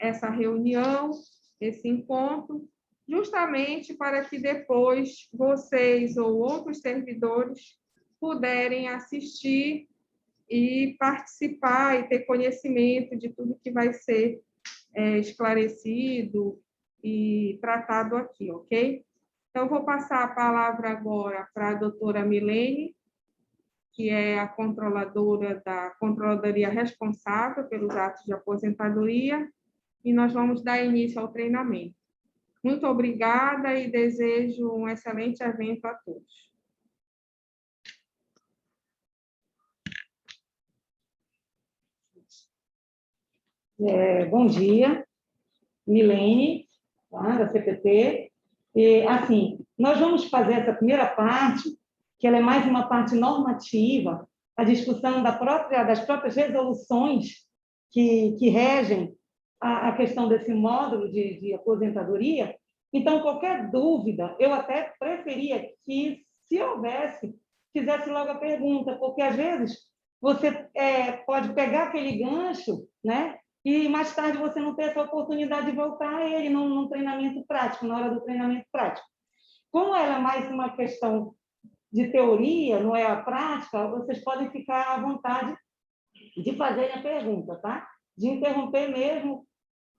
essa reunião, esse encontro, justamente para que depois vocês ou outros servidores puderem assistir e participar e ter conhecimento de tudo que vai ser esclarecido e tratado aqui, ok? Então, vou passar a palavra agora para a doutora Milene, que é a controladora da controladoria responsável pelos atos de aposentadoria, e nós vamos dar início ao treinamento. Muito obrigada e desejo um excelente evento a todos. Bom dia, Milene, tá, da CPT. Assim, nós vamos fazer essa primeira parte, que ela é mais uma parte normativa, a discussão das próprias resoluções que regem a questão desse módulo de aposentadoria. Então, qualquer dúvida, eu até preferia que, se houvesse, fizesse logo a pergunta, porque, às vezes, você pode pegar aquele gancho, né? E mais tarde você não ter essa oportunidade de voltar a ele num treinamento prático, na hora do treinamento prático. Como ela é mais uma questão de teoria, não é a prática, vocês podem ficar à vontade de fazer a pergunta, tá? De interromper mesmo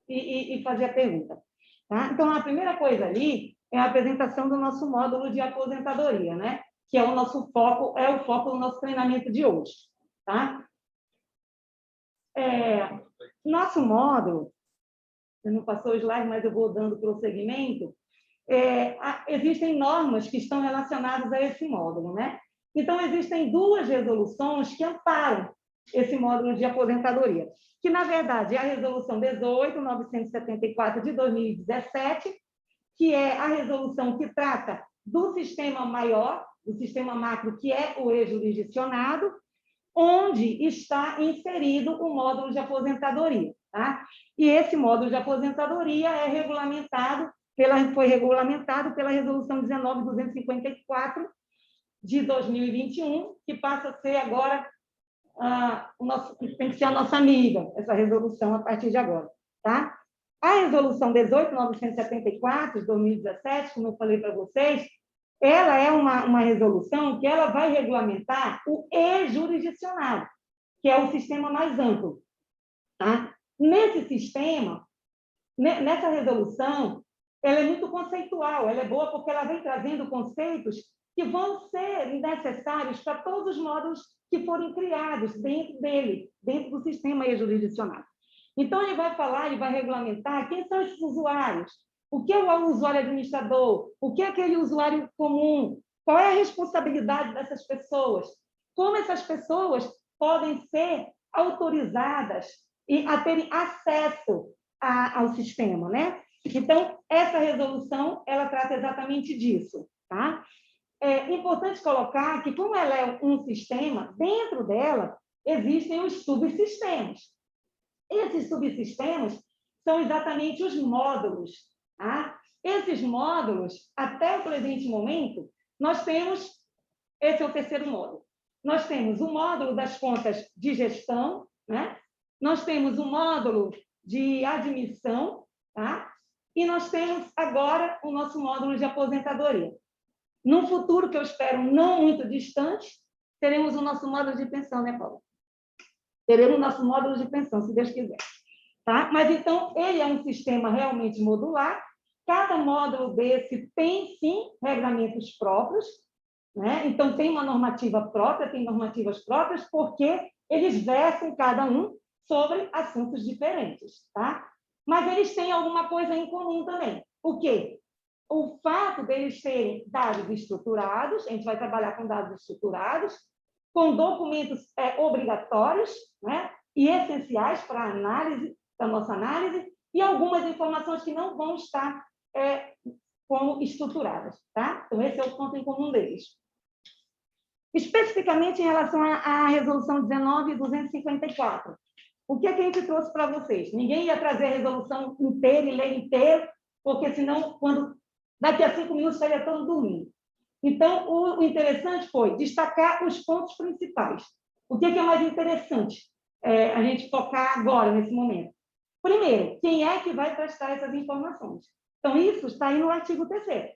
e fazer a pergunta. Tá? Então, a primeira coisa ali é a apresentação do nosso módulo de aposentadoria, né? Que é o nosso foco, é o foco do nosso treinamento de hoje. Tá? Nosso módulo, você não passou o slide, mas eu vou dando prosseguimento, existem normas que estão relacionadas a esse módulo, né? Então, existem duas resoluções que amparam esse módulo de aposentadoria, que, na verdade, é a Resolução 18.974 de 2017, que é a resolução que trata do sistema maior, do sistema macro, que é o e-jurisdicionado, onde está inserido o módulo de aposentadoria. Tá? E esse módulo de aposentadoria foi regulamentado pela Resolução 19.254 de 2021, que passa a ser agora tem que ser a nossa amiga, essa resolução, a partir de agora. Tá? A Resolução 18.974 de 2017, como eu falei para vocês, ela é uma resolução que ela vai regulamentar o e-jurisdicionado, que é o sistema mais amplo. Tá? Nesse sistema, nessa resolução, ela é muito conceitual, ela é boa porque ela vem trazendo conceitos que vão ser necessários para todos os módulos que forem criados dentro dele, dentro do sistema e-jurisdicionado. Então, ele vai regulamentar quem são esses usuários, o que é o usuário administrador, o que é aquele usuário comum, qual é a responsabilidade dessas pessoas, como essas pessoas podem ser autorizadas a terem acesso ao sistema, né? Então, essa resolução, ela trata exatamente disso, tá? É importante colocar que, como ela é um sistema, dentro dela existem os subsistemas. Esses subsistemas são exatamente os módulos. Tá? Esses módulos, até o presente momento, nós temos, esse é o terceiro módulo, nós temos o módulo das contas de gestão, né? Nós temos o módulo de admissão, tá? E nós temos agora o nosso módulo de aposentadoria. No futuro, que eu espero não muito distante, teremos o nosso módulo de pensão, né, Paulo? Teremos o nosso módulo de pensão, se Deus quiser. Tá? Mas, então, ele é um sistema realmente modular. Cada módulo desse tem, sim, regulamentos próprios, né? Então, tem uma normativa própria, tem normativas próprias, porque eles versam, cada um, sobre assuntos diferentes. Tá? Mas eles têm alguma coisa em comum também. O quê? O fato deles serem dados estruturados, a gente vai trabalhar com dados estruturados, com documentos obrigatórios, né? E essenciais para a análise, da nossa análise, e algumas informações que não vão estar como estruturadas. Tá? Então, esse é o ponto em comum deles. Especificamente em relação à Resolução 19.254. O que é que a gente trouxe para vocês? Ninguém ia trazer a resolução inteira e ler inteiro, porque senão, daqui a 5 minutos, estaria todo dormindo. Então, o interessante foi destacar os pontos principais. O que é mais interessante a gente focar agora, nesse momento? Primeiro, quem é que vai prestar essas informações? Então, isso está aí no artigo 3º.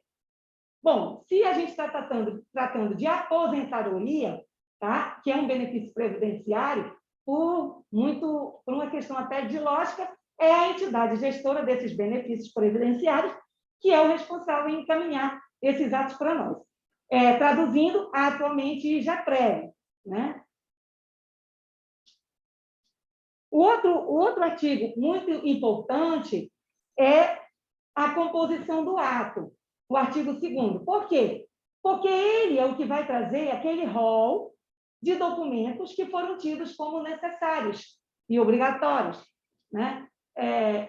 Bom, se a gente está tratando de aposentadoria, tá? Que é um benefício previdenciário, por uma questão até de lógica, é a entidade gestora desses benefícios previdenciários que é o responsável em encaminhar esses atos para nós. Traduzindo, atualmente já prévio, né? O outro artigo muito importante é a composição do ato, o artigo 2º. Por quê? Porque ele é o que vai trazer aquele rol de documentos que foram tidos como necessários e obrigatórios, né?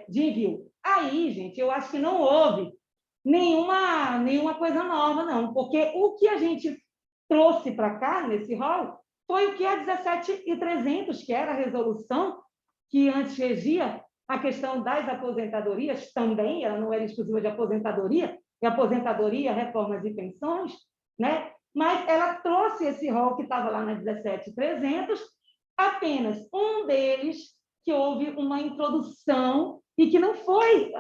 De envio. Aí, gente, eu acho que não houve nenhuma coisa nova, não, porque o que a gente trouxe para cá, nesse rol, foi o que a 17.300, que era a resolução que antes regia a questão das aposentadorias, também, ela não era exclusiva de aposentadoria, e aposentadoria, reformas e pensões, né? Mas ela trouxe esse rol que estava lá na 17.300, apenas um deles que houve uma introdução, e que não foi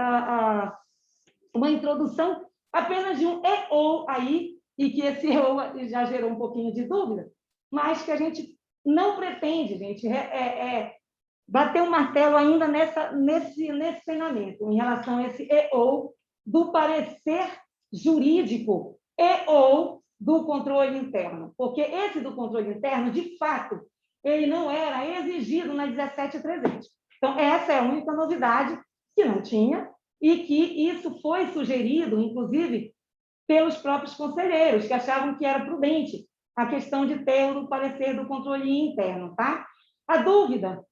uma introdução apenas de um e ou aí, e que esse e ou já gerou um pouquinho de dúvida, mas que a gente não pretende, gente, bater o martelo ainda nesse treinamento, em relação a esse e ou do parecer jurídico e ou do controle interno, porque esse do controle interno, de fato, ele não era exigido na 17.300. Então, essa é a única novidade que não tinha, e que isso foi sugerido, inclusive, pelos próprios conselheiros, que achavam que era prudente a questão de ter o parecer do controle interno, tá? A dúvida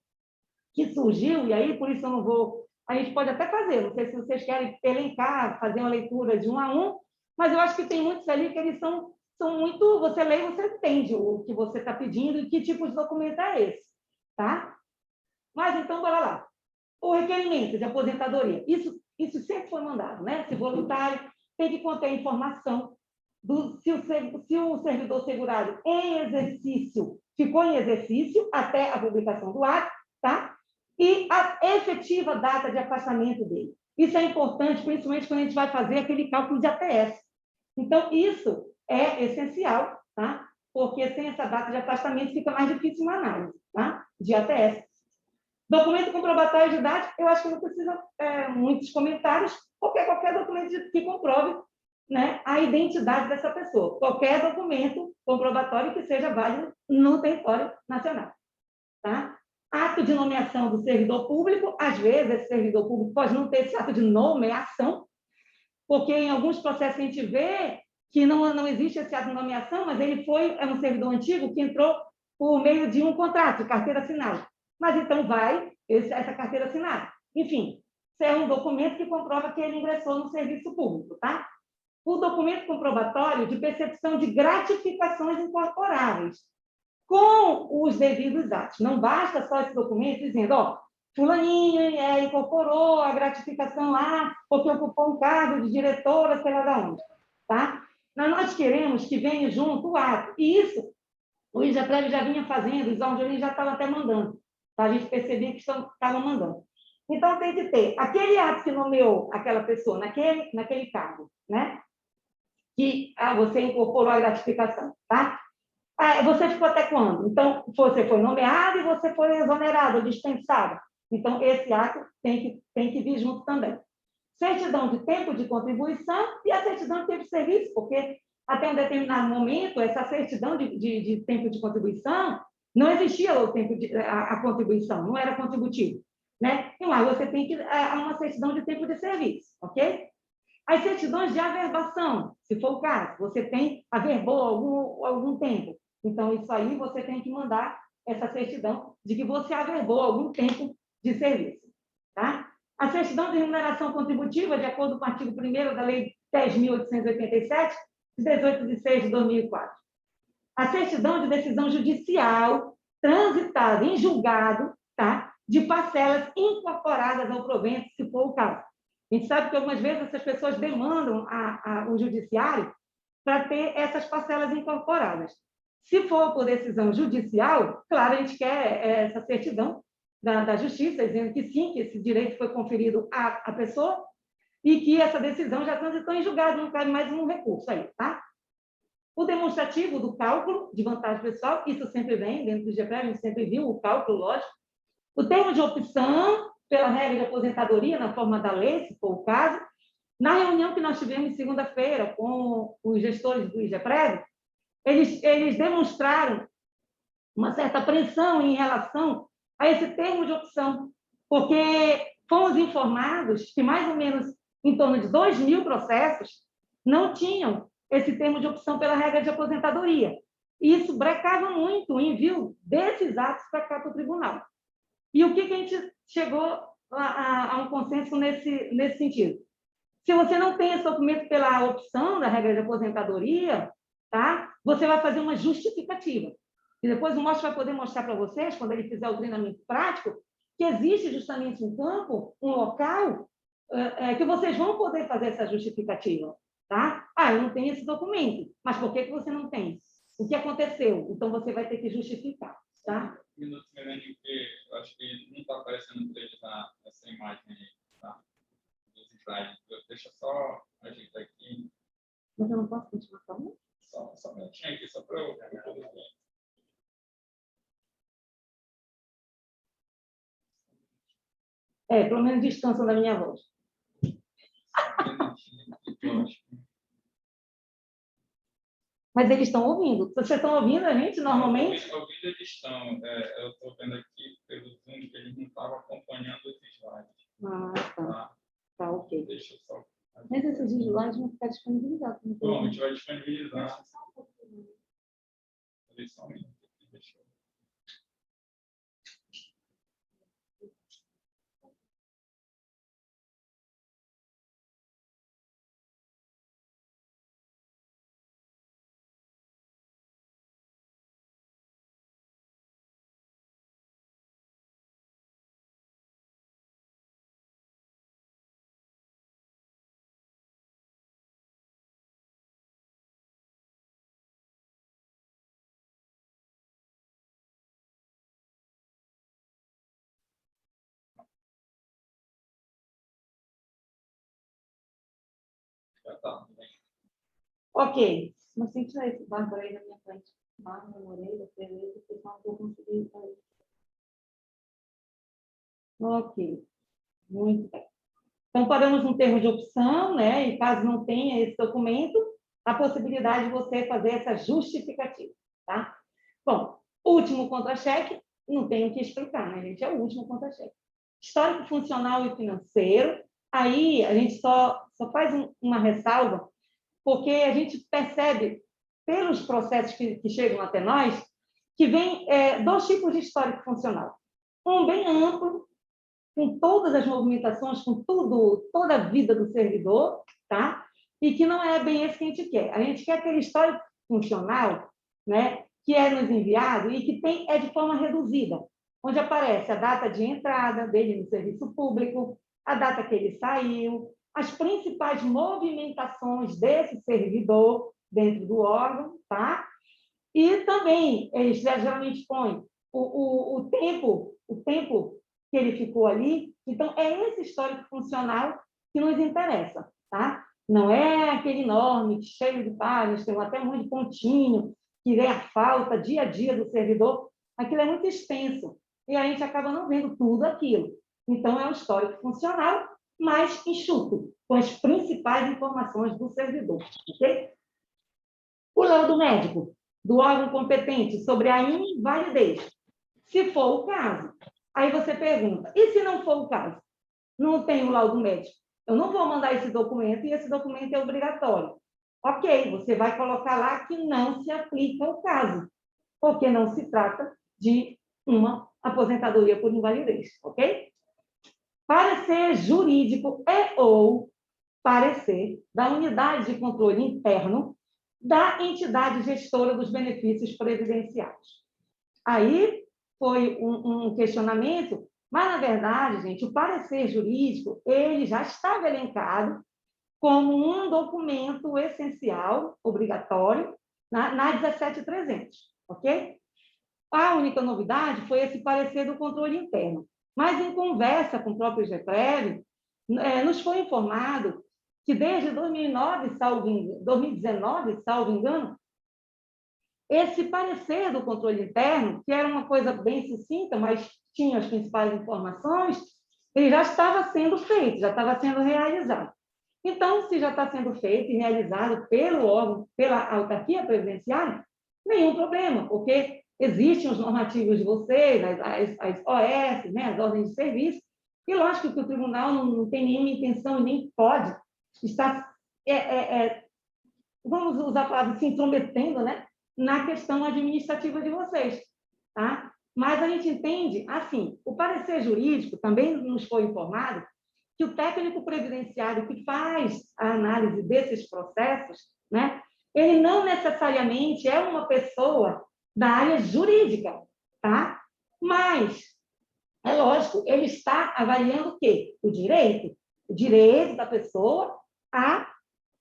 que surgiu, e aí por isso eu não vou... A gente pode até fazer, não sei se vocês querem elencar, fazer uma leitura de um a um, mas eu acho que tem muitos ali que eles são muito... Você lê e você entende o que você está pedindo e que tipo de documento é esse, tá? Mas então, bora lá. O requerimento de aposentadoria. Isso sempre foi mandado, né? Se voluntário tem que conter informação se o servidor segurado em exercício ficou em exercício até a publicação do ato, tá? E a efetiva data de afastamento dele. Isso é importante, principalmente quando a gente vai fazer aquele cálculo de ATS. Então, isso é essencial, tá? Porque sem essa data de afastamento fica mais difícil uma análise, tá? De ATS. Documento comprobatório de idade, eu acho que não precisa muitos comentários, porque qualquer documento que comprove, né, a identidade dessa pessoa. Qualquer documento comprobatório que seja válido no território nacional. Tá? Ato de nomeação do servidor público, às vezes esse servidor público pode não ter esse ato de nomeação, porque em alguns processos a gente vê que não existe esse ato de nomeação, mas ele é um servidor antigo que entrou por meio de um contrato, de carteira assinada. Mas então vai essa carteira assinada. Enfim, isso é um documento que comprova que ele ingressou no serviço público, tá? O documento comprobatório de percepção de gratificações incorporáveis, com os devidos atos. Não basta só esse documento dizendo, ó, fulaninho incorporou a gratificação lá, porque ocupou um cargo de diretora, sei lá de onde, tá? Mas nós queremos que venha junto o ato. E isso, o IGEPREV já vinha fazendo, os órgãos já estavam até mandando. Tá? A gente percebia que estavam mandando. Então, tem que ter aquele ato que nomeou aquela pessoa naquele cargo, né? Que você incorporou a gratificação, tá? Você ficou até quando? Então, você foi nomeado e você foi exonerado, dispensado. Então, esse ato tem que vir junto também. Certidão de tempo de contribuição e a certidão de tempo de serviço, porque até um determinado momento, essa certidão de tempo de contribuição, não existia a contribuição, não era contributivo. Né? E lá você tem uma certidão de tempo de serviço, ok? As certidões de averbação, se for o caso, você averbou algum tempo. Então, isso aí você tem que mandar essa certidão de que você averbou algum tempo de serviço. Tá? A certidão de remuneração contributiva, de acordo com o artigo 1º da Lei 10.887, de 18 de 6 de 2004. A certidão de decisão judicial transitada em julgado, tá? De parcelas incorporadas ao provento, se for o caso. A gente sabe que algumas vezes essas pessoas demandam o judiciário para ter essas parcelas incorporadas. Se for por decisão judicial, claro, a gente quer essa certidão da Justiça, dizendo que sim, que esse direito foi conferido à pessoa e que essa decisão já transitou em julgado, não cabe mais um recurso aí, tá? O demonstrativo do cálculo de vantagem pessoal, isso sempre vem dentro do GPR, a gente sempre viu o cálculo, lógico. O termo de opção pela regra de aposentadoria, na forma da lei, se for o caso. Na reunião que nós tivemos segunda-feira com os gestores do IGEPREV, eles demonstraram uma certa apreensão em relação a esse termo de opção, porque fomos informados que mais ou menos em torno de 2.000 processos não tinham esse termo de opção pela regra de aposentadoria. E isso brecava muito o envio desses atos para cá para o tribunal. E o que a gente chegou a um consenso nesse sentido? Se você não tem esse documento pela opção da regra de aposentadoria, tá? Você vai fazer uma justificativa. E depois o Mostra vai poder mostrar para vocês, quando ele fizer o treinamento prático, que existe justamente um campo, um local, que vocês vão poder fazer essa justificativa. Tá? Ah, eu não tenho esse documento. Mas por que você não tem? O que aconteceu? Então, você vai ter que justificar. Tá? Um minuto, Melanie, porque eu acho que não está aparecendo para eles essa imagem aí. Tá? Deixa só ajeitar aqui. Mas eu não posso continuar falando? Só um minutinho aqui, só para eu poder ver. Pelo menos distância da minha voz. Mas eles estão ouvindo. Vocês estão ouvindo a gente normalmente? Ouvindo eles estão. Eu estou vendo aqui pelo Zoom que eles não estavam acompanhando os slides. Ah, tá. Tá, ok. Deixa eu só. Mas esses slides vão ficar disponibilizados. Bom, a gente vai disponibilizar. Só um minuto aqui, deixa eu. Já tá. Ok. Mas tem que tirar esse Bárbara aí na minha frente. Bárbara, Moreira, beleza, pessoal, vou conseguir sair. Ok. Muito bem. Então, paramos no termo de opção, né? E caso não tenha esse documento, a possibilidade de você fazer essa justificativa, tá? Bom, último contra-cheque, não tenho o que explicar, né, gente? É o último contra-cheque. Histórico funcional e financeiro, aí a gente só faz uma ressalva, porque a gente percebe, pelos processos que chegam até nós, que vem dois tipos de histórico funcional. Um bem amplo, com todas as movimentações, com tudo, toda a vida do servidor, tá? E que não é bem esse que a gente quer. A gente quer aquele histórico funcional, né, que é nos enviado e que é de forma reduzida, onde aparece a data de entrada dele no serviço público, a data que ele saiu, as principais movimentações desse servidor dentro do órgão, tá? E também, eles geralmente põem o tempo que ele ficou ali. Então, é esse histórico funcional que nos interessa, tá? Não é aquele enorme, cheio de páginas, tem até muito de pontinho, que vê a falta dia a dia do servidor. Aquilo é muito extenso, e a gente acaba não vendo tudo aquilo. Então, é um histórico funcional mais enxuto, com as principais informações do servidor, ok? O laudo médico do órgão competente sobre a invalidez, se for o caso. Aí você pergunta, e se não for o caso? Não tem o laudo médico. Eu não vou mandar esse documento e esse documento é obrigatório. Ok, você vai colocar lá que não se aplica o caso, porque não se trata de uma aposentadoria por invalidez, ok? Parecer jurídico ou parecer da unidade de controle interno da entidade gestora dos benefícios previdenciários. Aí foi um questionamento, mas, na verdade, gente, o parecer jurídico ele já estava elencado como um documento essencial, obrigatório, na 17.300, ok? A única novidade foi esse parecer do controle interno. Mas, em conversa com o próprio GEPREV, nos foi informado que desde 2019, salvo engano, esse parecer do controle interno, que era uma coisa bem sucinta, mas tinha as principais informações, ele já estava sendo feito, já estava sendo realizado. Então, se já está sendo feito e realizado pelo órgão, pela autarquia previdenciária, nenhum problema, porque existem os normativos de vocês, as OS, né, as ordens de serviço, e lógico que o tribunal não tem nenhuma intenção e nem pode estar, vamos usar a palavra, se intrometendo, né, na questão administrativa de vocês. Tá? Mas a gente entende, assim, o parecer jurídico também nos foi informado que o técnico previdenciário que faz a análise desses processos, né, ele não necessariamente é uma pessoa da área jurídica, tá? Mas, é lógico, ele está avaliando o quê? O direito da pessoa a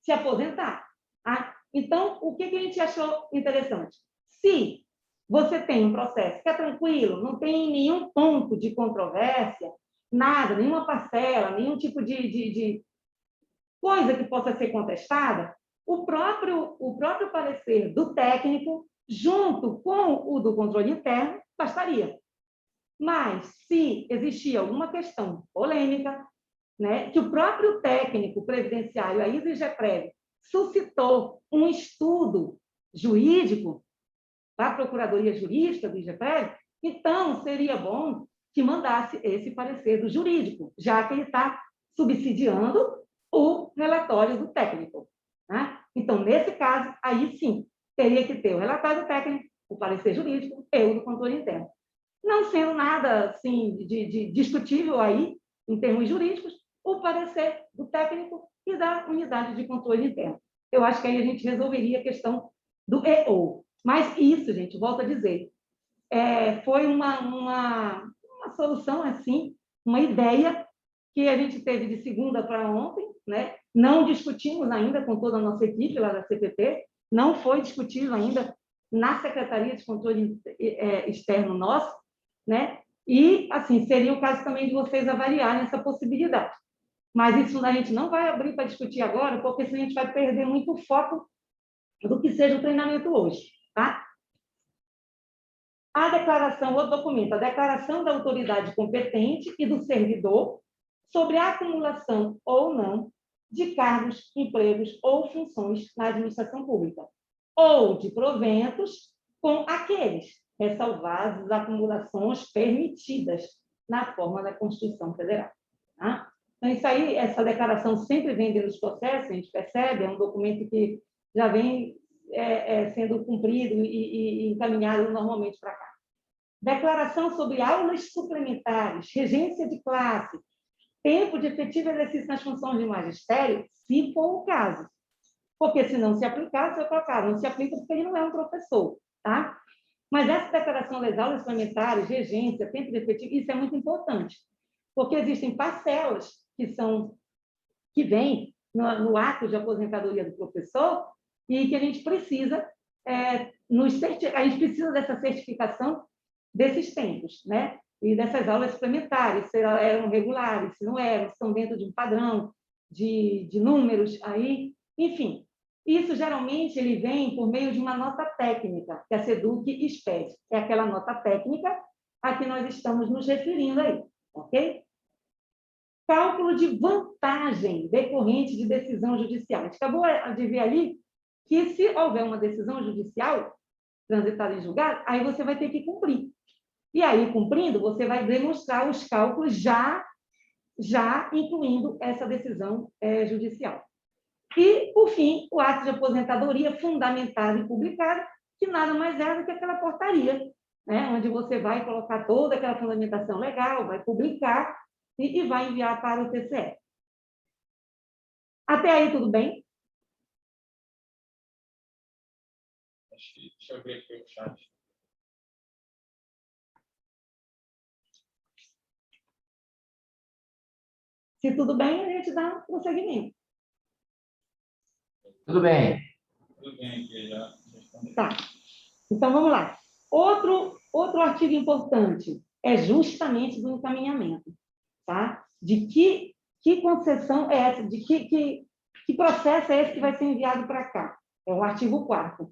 se aposentar. Tá? Então, o que a gente achou interessante? Se você tem um processo que é tranquilo, não tem nenhum ponto de controvérsia, nada, nenhuma parcela, nenhum tipo de coisa que possa ser contestada, o próprio parecer do técnico, junto com o do controle interno, bastaria. Mas, se existia alguma questão polêmica, né, que o próprio técnico previdenciário, a ISE-GEPREV, suscitou um estudo jurídico da Procuradoria Jurídica do IGEPREV, então seria bom que mandasse esse parecer do jurídico, já que ele está subsidiando o relatório do técnico. Né? Então, nesse caso, aí sim, teria que ter o relatório do técnico, o parecer jurídico e o do controle interno. Não sendo nada assim, de discutível aí, em termos jurídicos, o parecer do técnico e da unidade de controle interno. Eu acho que aí a gente resolveria a questão do EO. Mas isso, gente, volto a dizer, foi uma solução assim, uma ideia que a gente teve de segunda para ontem, né? Não discutimos ainda com toda a nossa equipe lá da CPT, não foi discutido ainda na Secretaria de Controle Externo nosso, né? E, assim, seria o caso também de vocês avaliarem essa possibilidade. Mas isso a gente não vai abrir para discutir agora, porque senão a gente vai perder muito o foco do que seja o treinamento hoje, tá? A declaração, o documento, a declaração da autoridade competente e do servidor sobre a acumulação ou não de cargos, empregos ou funções na administração pública, ou de proventos com aqueles, ressalvadas as acumulações permitidas na forma da Constituição Federal. Tá? Então, isso aí, essa declaração sempre vem dentro dos processos, a gente percebe, é um documento que já vem sendo cumprido e encaminhado normalmente para cá. Declaração sobre aulas suplementares, regência de classe, tempo de efetivo exercício nas funções de magistério, se for o caso. Porque se não se aplicar, se for o caso, não se aplica porque ele não é um professor, tá? Mas essa declaração das aulas suplementares, regência, tempo de efetivo, isso é muito importante, porque existem parcelas que vêm no ato de aposentadoria do professor e que a gente precisa a gente precisa dessa certificação desses tempos, né? E dessas aulas suplementares, se eram regulares, se não eram, se estão dentro de um padrão de números aí, enfim. Isso, geralmente, ele vem por meio de uma nota técnica, que a SEDUC expede. É aquela nota técnica a que nós estamos nos referindo aí, ok? Cálculo de vantagem decorrente de decisão judicial. A gente acabou de ver ali que, se houver uma decisão judicial transitada em julgado, aí você vai ter que cumprir. E aí, cumprindo, você vai demonstrar os cálculos já incluindo essa decisão judicial. E, por fim, o ato de aposentadoria fundamentado e publicado, que nada mais é do que aquela portaria, né, onde você vai colocar toda aquela fundamentação legal, vai publicar e vai enviar para o TCE. Até aí, tudo bem? Deixa eu ver aqui o chat. Se tudo bem, a gente dá prosseguimento. Tudo bem. Tudo bem aqui, já. Tá. Então, vamos lá. Outro Outro artigo importante é justamente do encaminhamento, tá? De que concessão é essa, de que processo é esse que vai ser enviado para cá. É o artigo 4º.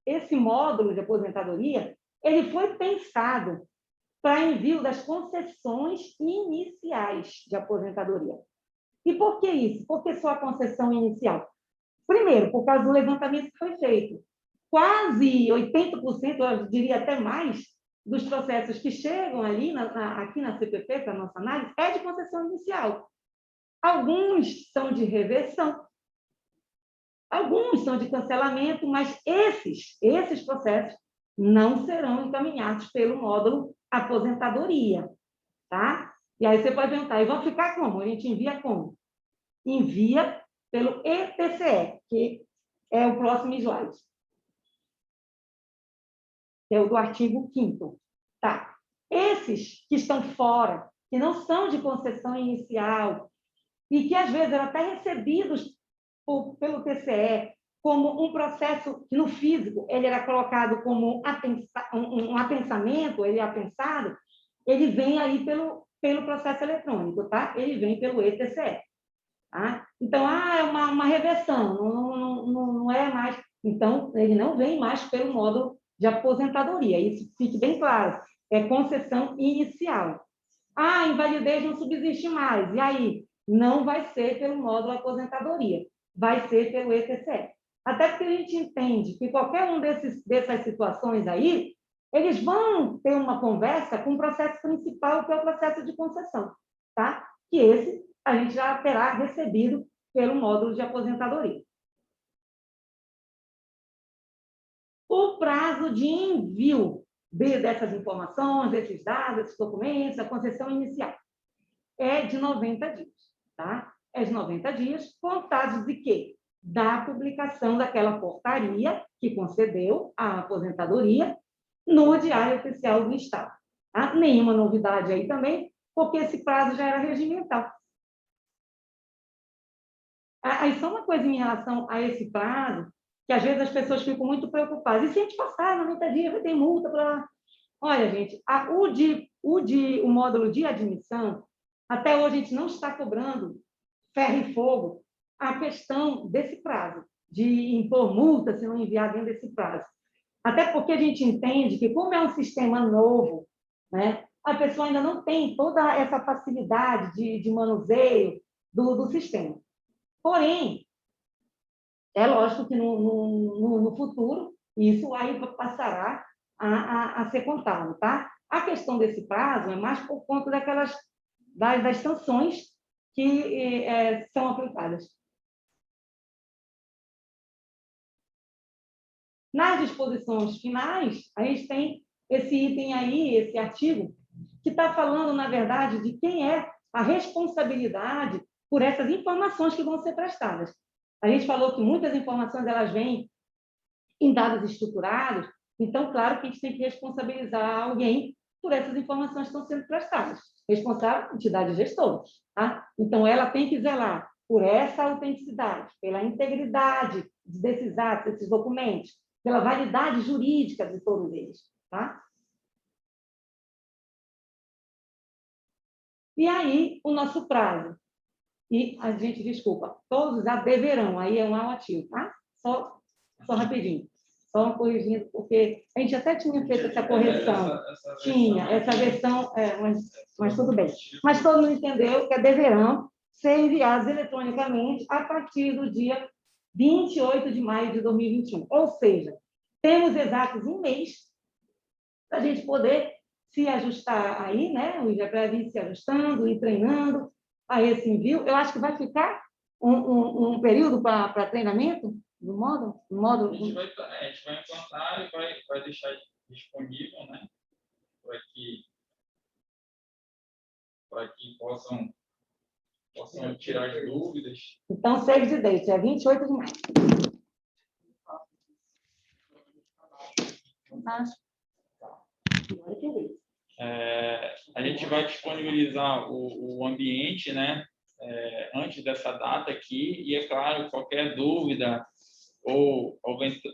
Esse módulo de aposentadoria, ele foi pensado para envio das concessões iniciais de aposentadoria. E por que isso? Por que só a concessão inicial? Primeiro, por causa do levantamento que foi feito. Quase 80%, eu diria até mais, dos processos que chegam ali aqui na CPP, para a nossa análise, é de concessão inicial. Alguns são de reversão, alguns são de cancelamento, mas esses processos não serão encaminhados pelo módulo aposentadoria, tá? E aí você pode perguntar, e vão ficar como? A gente envia como? Envia pelo ETCE, que é o próximo slide, que é o do artigo 5º. Tá. Esses que estão fora, que não são de concessão inicial, e que às vezes eram até recebidos pelo TCE como um processo que no físico ele era colocado como um apensamento, ele é apensado, ele vem aí pelo processo eletrônico, tá? Ele vem pelo ETCE. Tá? Então, é uma reversão, não é mais. Então, ele não vem mais pelo módulo de aposentadoria, isso fique bem claro, é concessão inicial. A invalidez não subsiste mais, e aí? Não vai ser pelo módulo aposentadoria, vai ser pelo ETCE. Até porque a gente entende que qualquer um dessas situações aí, eles vão ter uma conversa com o processo principal, que é o processo de concessão, tá? Que esse a gente já terá recebido pelo módulo de aposentadoria. O prazo de envio dessas informações, desses dados, desses documentos, a concessão inicial, é de 90 dias, tá? É de 90 dias, contados de quê? Da publicação daquela portaria que concedeu a aposentadoria no Diário Oficial do Estado. Tá? Nenhuma novidade aí também, porque esse prazo já era regimental. Aí só uma coisa em relação a esse prazo, que às vezes as pessoas ficam muito preocupadas. E se a gente passar 90 dias, vai ter multa para... Olha, gente, o módulo de admissão, até hoje a gente não está cobrando ferro e fogo a questão desse prazo, de impor multa se não enviar dentro desse prazo. Até porque a gente entende que, como é um sistema novo, né, a pessoa ainda não tem toda essa facilidade de manuseio do sistema. Porém, é lógico que no futuro isso aí passará a ser contado, tá? A questão desse prazo é mais por conta das sanções que são aplicadas. Nas disposições finais, a gente tem esse item aí, esse artigo, que está falando, na verdade, de quem é a responsabilidade por essas informações que vão ser prestadas. A gente falou que muitas informações elas vêm em dados estruturados, então, claro que a gente tem que responsabilizar alguém por essas informações que estão sendo prestadas. Responsável, entidade gestora. Tá? Então, ela tem que zelar por essa autenticidade, pela integridade desses atos, desses documentos, pela validade jurídica de todos eles. Tá? E aí, o nosso prazo. E a gente, desculpa, todos já deverão, aí é um ativo, tá? Só rapidinho. Só corrigindo, porque a gente até tinha feito essa correção. Tinha, essa versão, mas tudo bem. Mas todo mundo entendeu que deverão ser enviados eletronicamente a partir do dia 28 de maio de 2021. Ou seja, temos exatos um mês para a gente poder se ajustar aí, né? O IGPREV se ajustando e treinando a esse envio. Eu acho que vai ficar um período para treinamento do módulo? A gente vai implantar e vai deixar disponível, né? Para que possam tirar as dúvidas. Então, save the date, é 28 de maio. A gente vai disponibilizar o ambiente, né, antes dessa data aqui, e, é claro, qualquer dúvida ou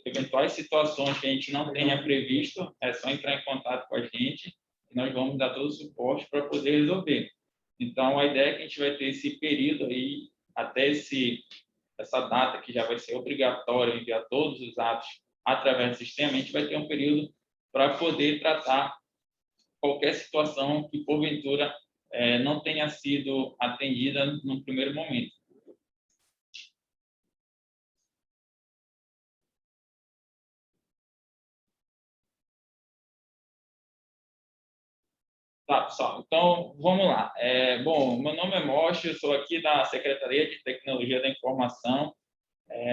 eventuais situações que a gente não tenha previsto, é só entrar em contato com a gente e nós vamos dar todo o suporte para poder resolver. Então, a ideia é que a gente vai ter esse período aí, até essa data que já vai ser obrigatório enviar todos os atos através do sistema, a gente vai ter um período para poder tratar qualquer situação que, porventura, não tenha sido atendida no primeiro momento. Tá, pessoal. Então, vamos lá. Bom, meu nome é Mocha, eu sou aqui da Secretaria de Tecnologia da Informação.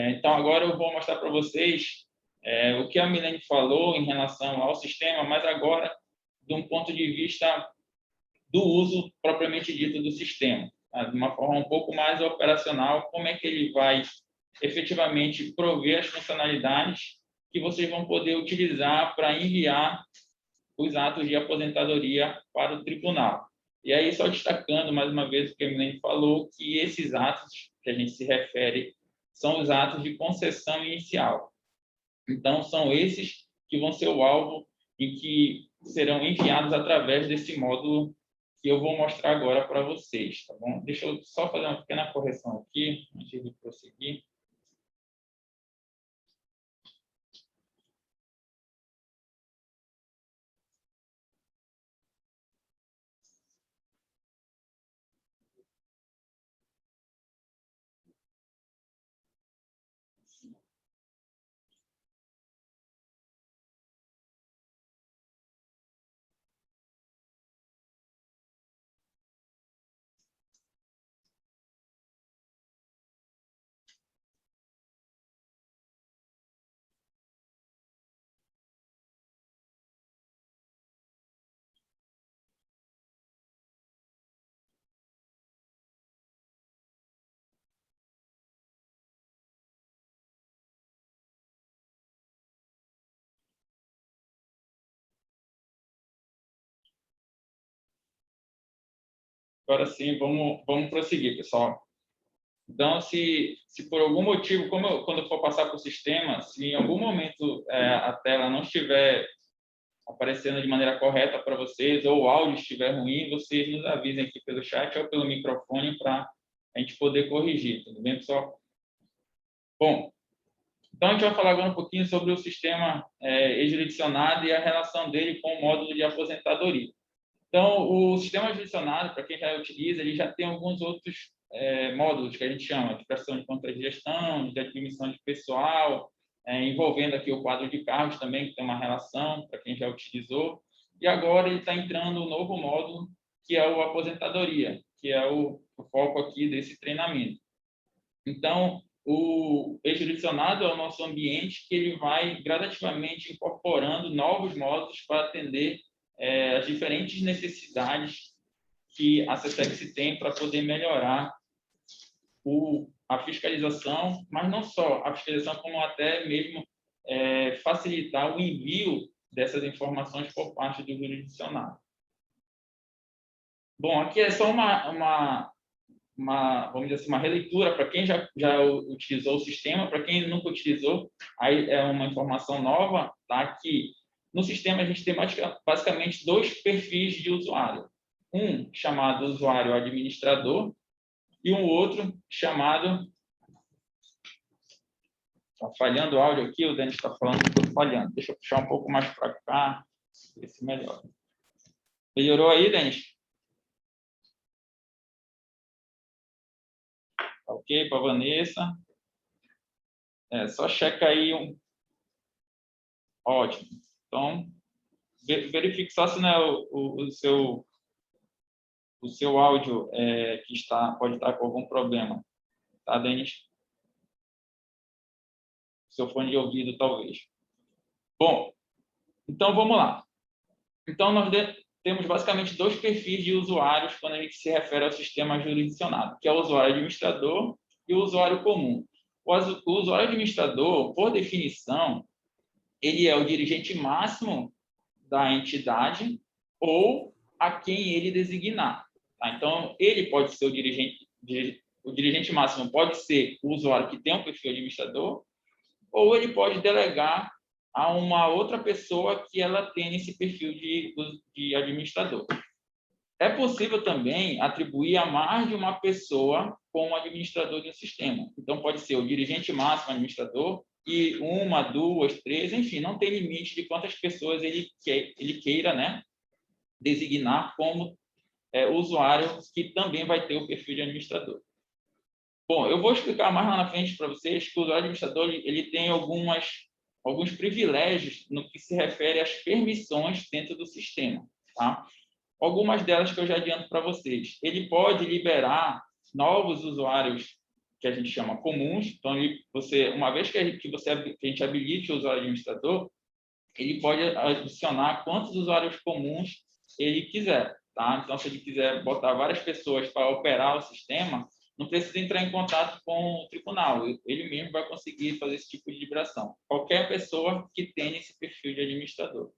Então, agora eu vou mostrar para vocês o que a Milene falou em relação ao sistema, mas agora de um ponto de vista do uso propriamente dito do sistema, tá? De uma forma um pouco mais operacional, como é que ele vai efetivamente prover as funcionalidades que vocês vão poder utilizar para enviar os atos de aposentadoria para o tribunal. E aí, só destacando mais uma vez o que a Milene falou, que esses atos que a gente se refere são os atos de concessão inicial. Então, são esses que vão ser o alvo e que serão enviados através desse módulo que eu vou mostrar agora para vocês, tá bom? Deixa eu só fazer uma pequena correção aqui, antes de prosseguir. Agora sim, vamos prosseguir, pessoal. Então, se por algum motivo, quando eu for passar para o sistema, se em algum momento a tela não estiver aparecendo de maneira correta para vocês, ou o áudio estiver ruim, vocês nos avisem aqui pelo chat ou pelo microfone para a gente poder corrigir, tudo bem, pessoal? Bom, então a gente vai falar agora um pouquinho sobre o sistema e-jurisdicionado e a relação dele com o módulo de aposentadoria. Então, o sistema jurisdicionado, para quem já utiliza, ele já tem alguns outros módulos que a gente chama de prestação de contas de gestão, de admissão de pessoal, envolvendo aqui o quadro de cargos também, que tem uma relação, para quem já utilizou. E agora ele está entrando um novo módulo, que é o aposentadoria, que é o foco aqui desse treinamento. Então, o e-jurisdicionado é o nosso ambiente que ele vai gradativamente incorporando novos módulos para atender as diferentes necessidades que a CETEX tem para poder melhorar a fiscalização, mas não só a fiscalização, como até mesmo facilitar o envio dessas informações por parte do jurisdicionado. Bom, aqui é só vamos dizer assim, uma releitura para quem já utilizou o sistema, para quem nunca utilizou, aí é uma informação nova, tá? Que no sistema a gente tem basicamente dois perfis de usuário. Um chamado usuário administrador e um outro chamado... Está falhando o áudio aqui, o Denis está falando que estou falhando. Deixa eu puxar um pouco mais para cá, ver se melhora. Melhorou aí, Denis? Ok, para a Vanessa. Só checa aí Ótimo. Então, verifique só se não é o seu áudio que pode estar com algum problema. Tá, Denis? Seu fone de ouvido, talvez. Bom, então vamos lá. Então, nós temos basicamente dois perfis de usuários quando a gente se refere ao sistema jurisdicionado, que é o usuário administrador e o usuário comum. O usuário administrador, por definição, ele é o dirigente máximo da entidade ou a quem ele designar. Tá? Então, ele pode ser o dirigente máximo pode ser o usuário que tem um perfil administrador, ou ele pode delegar a uma outra pessoa que ela tenha esse perfil de administrador. É possível também atribuir a mais de uma pessoa como administrador de um sistema. Então, pode ser o dirigente máximo administrador e uma, duas, três, enfim, não tem limite de quantas pessoas ele queira, né, designar como usuário que também vai ter o perfil de administrador. Bom, eu vou explicar mais lá na frente para vocês que o usuário administrador ele tem alguns privilégios no que se refere às permissões dentro do sistema, tá? Algumas delas que eu já adianto para vocês. Ele pode liberar novos usuários que a gente chama comuns. Então, uma vez que a gente habilite o usuário administrador, ele pode adicionar quantos usuários comuns ele quiser, tá? Então, se ele quiser botar várias pessoas para operar o sistema, não precisa entrar em contato com o tribunal. Ele mesmo vai conseguir fazer esse tipo de liberação. Qualquer pessoa que tenha esse perfil de administrador.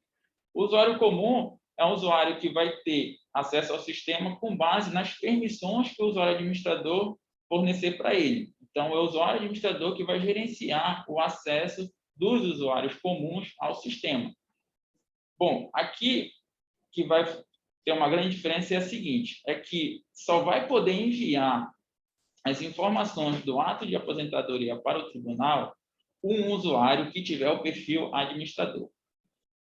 O usuário comum é um usuário que vai ter acesso ao sistema com base nas permissões que o usuário administrador fornecer para ele. Então, é o usuário administrador que vai gerenciar o acesso dos usuários comuns ao sistema. Bom, aqui que vai ter uma grande diferença é a seguinte, é que só vai poder enviar as informações do ato de aposentadoria para o tribunal um usuário que tiver o perfil administrador.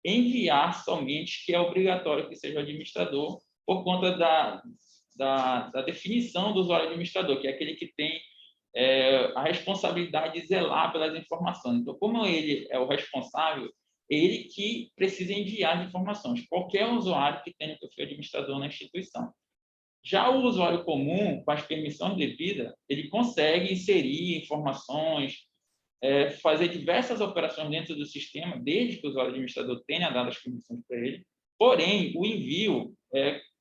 Enviar somente, que é obrigatório que seja o administrador, por conta da definição do usuário administrador, que é aquele que tem a responsabilidade de zelar pelas informações. Então, como ele é o responsável, é ele que precisa enviar as informações. Qualquer usuário que tenha o perfil administrador na instituição. Já o usuário comum, com as permissões devidas, ele consegue inserir informações, fazer diversas operações dentro do sistema, desde que o usuário administrador tenha dado as permissões para ele. Porém, o envio,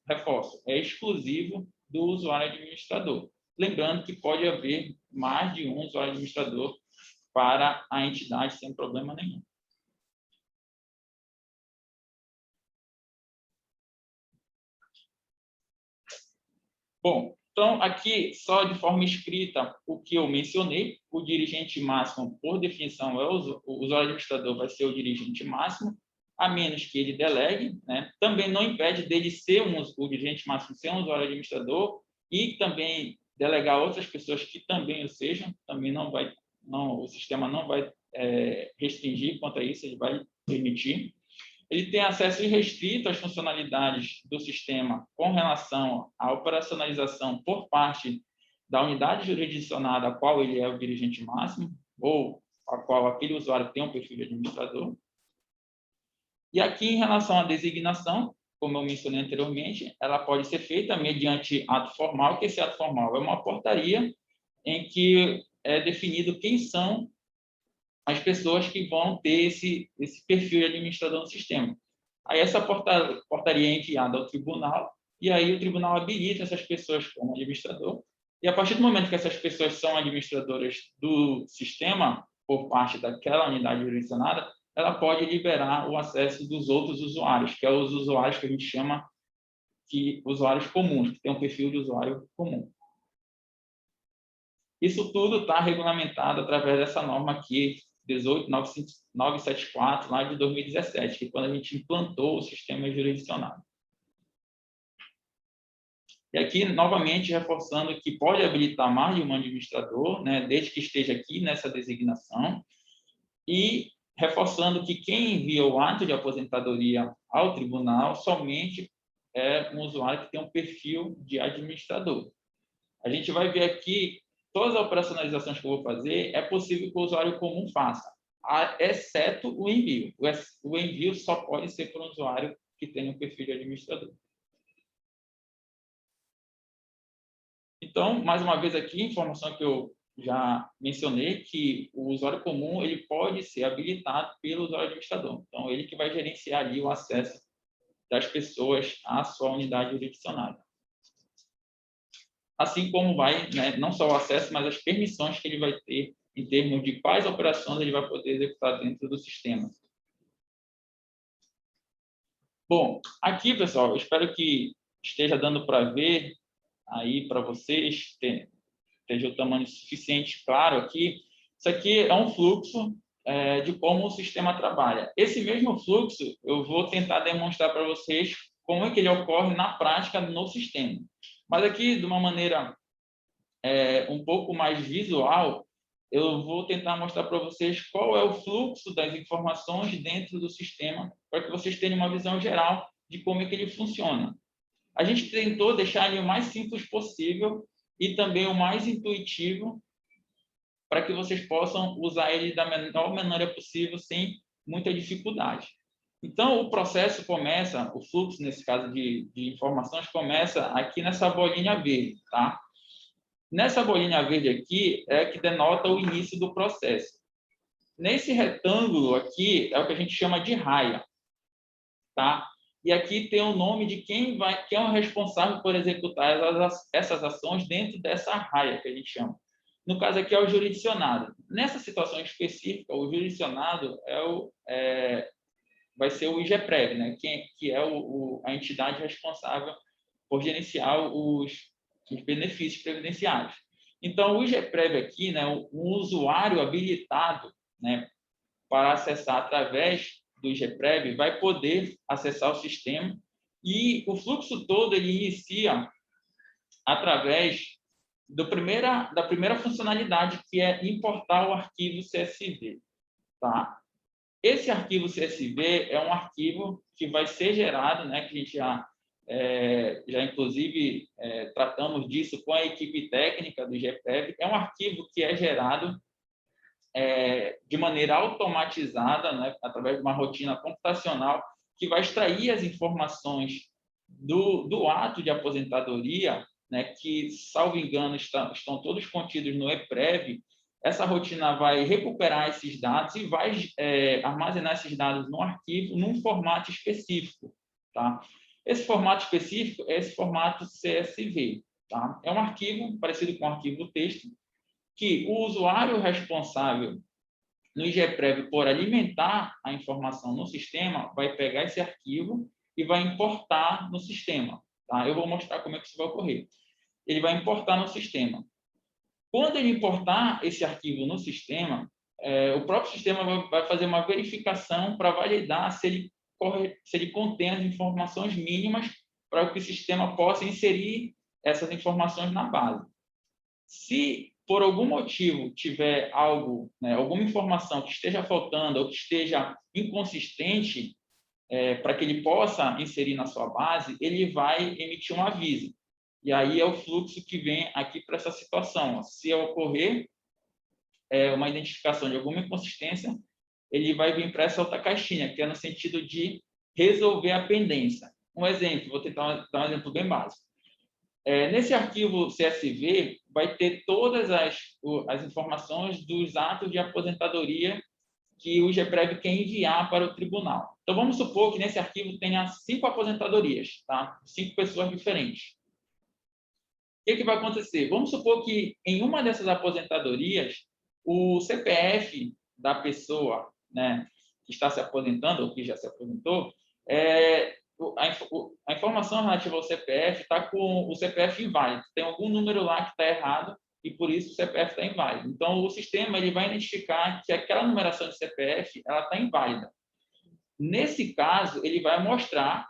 reforço, é exclusivo do usuário administrador. Lembrando que pode haver mais de um usuário administrador para a entidade sem problema nenhum. Bom, então, aqui, só de forma escrita, o que eu mencionei, o dirigente máximo, por definição, o usuário administrador vai ser o dirigente máximo, a menos que ele delegue, né? Também não impede dele ser o dirigente máximo ser um usuário administrador e também delegar outras pessoas que também o sejam, também o sistema não vai restringir quanto a isso, ele vai permitir. Ele tem acesso irrestrito às funcionalidades do sistema com relação à operacionalização por parte da unidade jurisdicionada a qual ele é o dirigente máximo ou a qual aquele usuário tem um perfil de administrador. E aqui, em relação à designação, como eu mencionei anteriormente, ela pode ser feita mediante ato formal, que esse ato formal é uma portaria em que é definido quem são as pessoas que vão ter esse perfil de administrador no sistema. Aí essa portaria é enviada ao tribunal, e aí o tribunal habilita essas pessoas como administrador, e a partir do momento que essas pessoas são administradoras do sistema, por parte daquela unidade jurisdicionada, ela pode liberar o acesso dos outros usuários, que é os usuários que a gente chama de usuários comuns, que tem um perfil de usuário comum. Isso tudo está regulamentado através dessa norma aqui, 18974, lá de 2017, que é quando a gente implantou o sistema jurisdicionado. E aqui, novamente, reforçando que pode habilitar mais de um administrador, né, desde que esteja aqui nessa designação, e reforçando que quem envia o ato de aposentadoria ao tribunal somente é um usuário que tem um perfil de administrador. A gente vai ver aqui todas as operacionalizações que eu vou fazer, é possível que o usuário comum faça, exceto o envio. O envio só pode ser para um usuário que tenha um perfil de administrador. Então, mais uma vez aqui, informação que eu já mencionei, que o usuário comum ele pode ser habilitado pelo usuário administrador. Então, ele que vai gerenciar ali o acesso das pessoas à sua unidade jurisdicionada. Assim como vai, né, não só o acesso, mas as permissões que ele vai ter em termos de quais operações ele vai poder executar dentro do sistema. Bom, aqui, pessoal, eu espero que esteja dando para ver aí para vocês, esteja o tamanho suficiente claro aqui. Isso aqui é um fluxo de como o sistema trabalha. Esse mesmo fluxo, eu vou tentar demonstrar para vocês como é que ele ocorre na prática no sistema. Mas aqui, de uma maneira um pouco mais visual, eu vou tentar mostrar para vocês qual é o fluxo das informações dentro do sistema, para que vocês tenham uma visão geral de como é que ele funciona. A gente tentou deixar ele o mais simples possível e também o mais intuitivo, para que vocês possam usar ele da menor maneira possível, sem muita dificuldade. Então, o processo começa, o fluxo, nesse caso de informações, começa aqui nessa bolinha verde, tá? Nessa bolinha verde aqui é que denota o início do processo. Nesse retângulo aqui é o que a gente chama de raia, tá? E aqui tem o nome de quem é o responsável por executar essas ações dentro dessa raia que a gente chama. No caso aqui é o jurisdicionado. Nessa situação específica, o jurisdicionado vai ser o IGPREV, né? Que é a entidade responsável por gerenciar os benefícios previdenciários. Então, o IGPREV aqui, né, um usuário habilitado, né, para acessar através do IGPREV vai poder acessar o sistema, e o fluxo todo ele inicia através da primeira funcionalidade, que é importar o arquivo CSV. Tá? Esse arquivo CSV é um arquivo que vai ser gerado, né, que a gente já inclusive tratamos disso com a equipe técnica do IGPREV. É um arquivo que é gerado de maneira automatizada, né, através de uma rotina computacional, que vai extrair as informações do ato de aposentadoria, né, que, salvo engano, estão todos contidos no ePrev. Essa rotina vai recuperar esses dados e vai armazenar esses dados no arquivo, num formato específico. Tá? Esse formato específico é esse formato CSV. Tá? É um arquivo parecido com um arquivo texto, que o usuário responsável no IGPREV por alimentar a informação no sistema vai pegar esse arquivo e vai importar no sistema. Tá? Eu vou mostrar como é que isso vai ocorrer. Ele vai importar no sistema. Quando ele importar esse arquivo no sistema, o próprio sistema vai fazer uma verificação para validar se ele contém as informações mínimas para que o sistema possa inserir essas informações na base. Se por algum motivo tiver algo, né, alguma informação que esteja faltando ou que esteja inconsistente, para que ele possa inserir na sua base, ele vai emitir um aviso. E aí é o fluxo que vem aqui para essa situação. Se ocorrer uma identificação de alguma inconsistência, ele vai vir para essa outra caixinha, que é no sentido de resolver a pendência. Um exemplo, vou tentar dar um exemplo bem básico. Nesse arquivo CSV, vai ter todas as informações dos atos de aposentadoria que o IGPREV quer enviar para o tribunal. Então, vamos supor que nesse arquivo tenha 5 aposentadorias, tá? 5 pessoas diferentes. O que vai acontecer? Vamos supor que em uma dessas aposentadorias, o CPF da pessoa, né, que está se aposentando ou que já se aposentou, a informação relativa ao CPF está com o CPF inválido. Tem algum número lá que está errado e, por isso, o CPF está inválido. Então, o sistema ele vai identificar que aquela numeração de CPF está inválida. Nesse caso, ele vai mostrar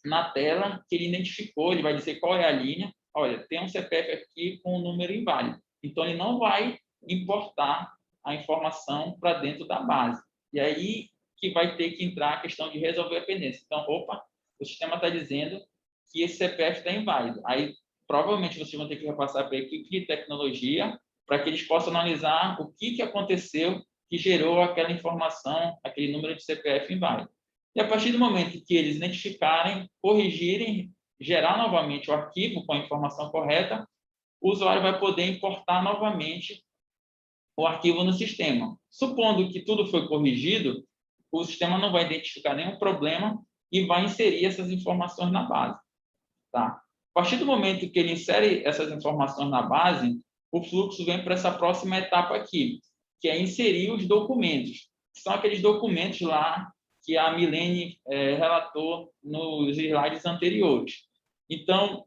na tela que ele identificou, ele vai dizer qual é a linha. Olha, tem um CPF aqui com um número inválido. Então, ele não vai importar a informação para dentro da base. E aí que vai ter que entrar a questão de resolver a pendência. Então, o sistema está dizendo que esse CPF está inválido. Aí, provavelmente, vocês vão ter que repassar para a equipe de tecnologia para que eles possam analisar o que aconteceu que gerou aquela informação, aquele número de CPF inválido. E a partir do momento que eles identificarem, corrigirem, gerar novamente o arquivo com a informação correta, o usuário vai poder importar novamente o arquivo no sistema. Supondo que tudo foi corrigido, o sistema não vai identificar nenhum problema e vai inserir essas informações na base. Tá? A partir do momento que ele insere essas informações na base, o fluxo vem para essa próxima etapa aqui, que é inserir os documentos. São aqueles documentos lá que a Milene relatou nos slides anteriores. Então,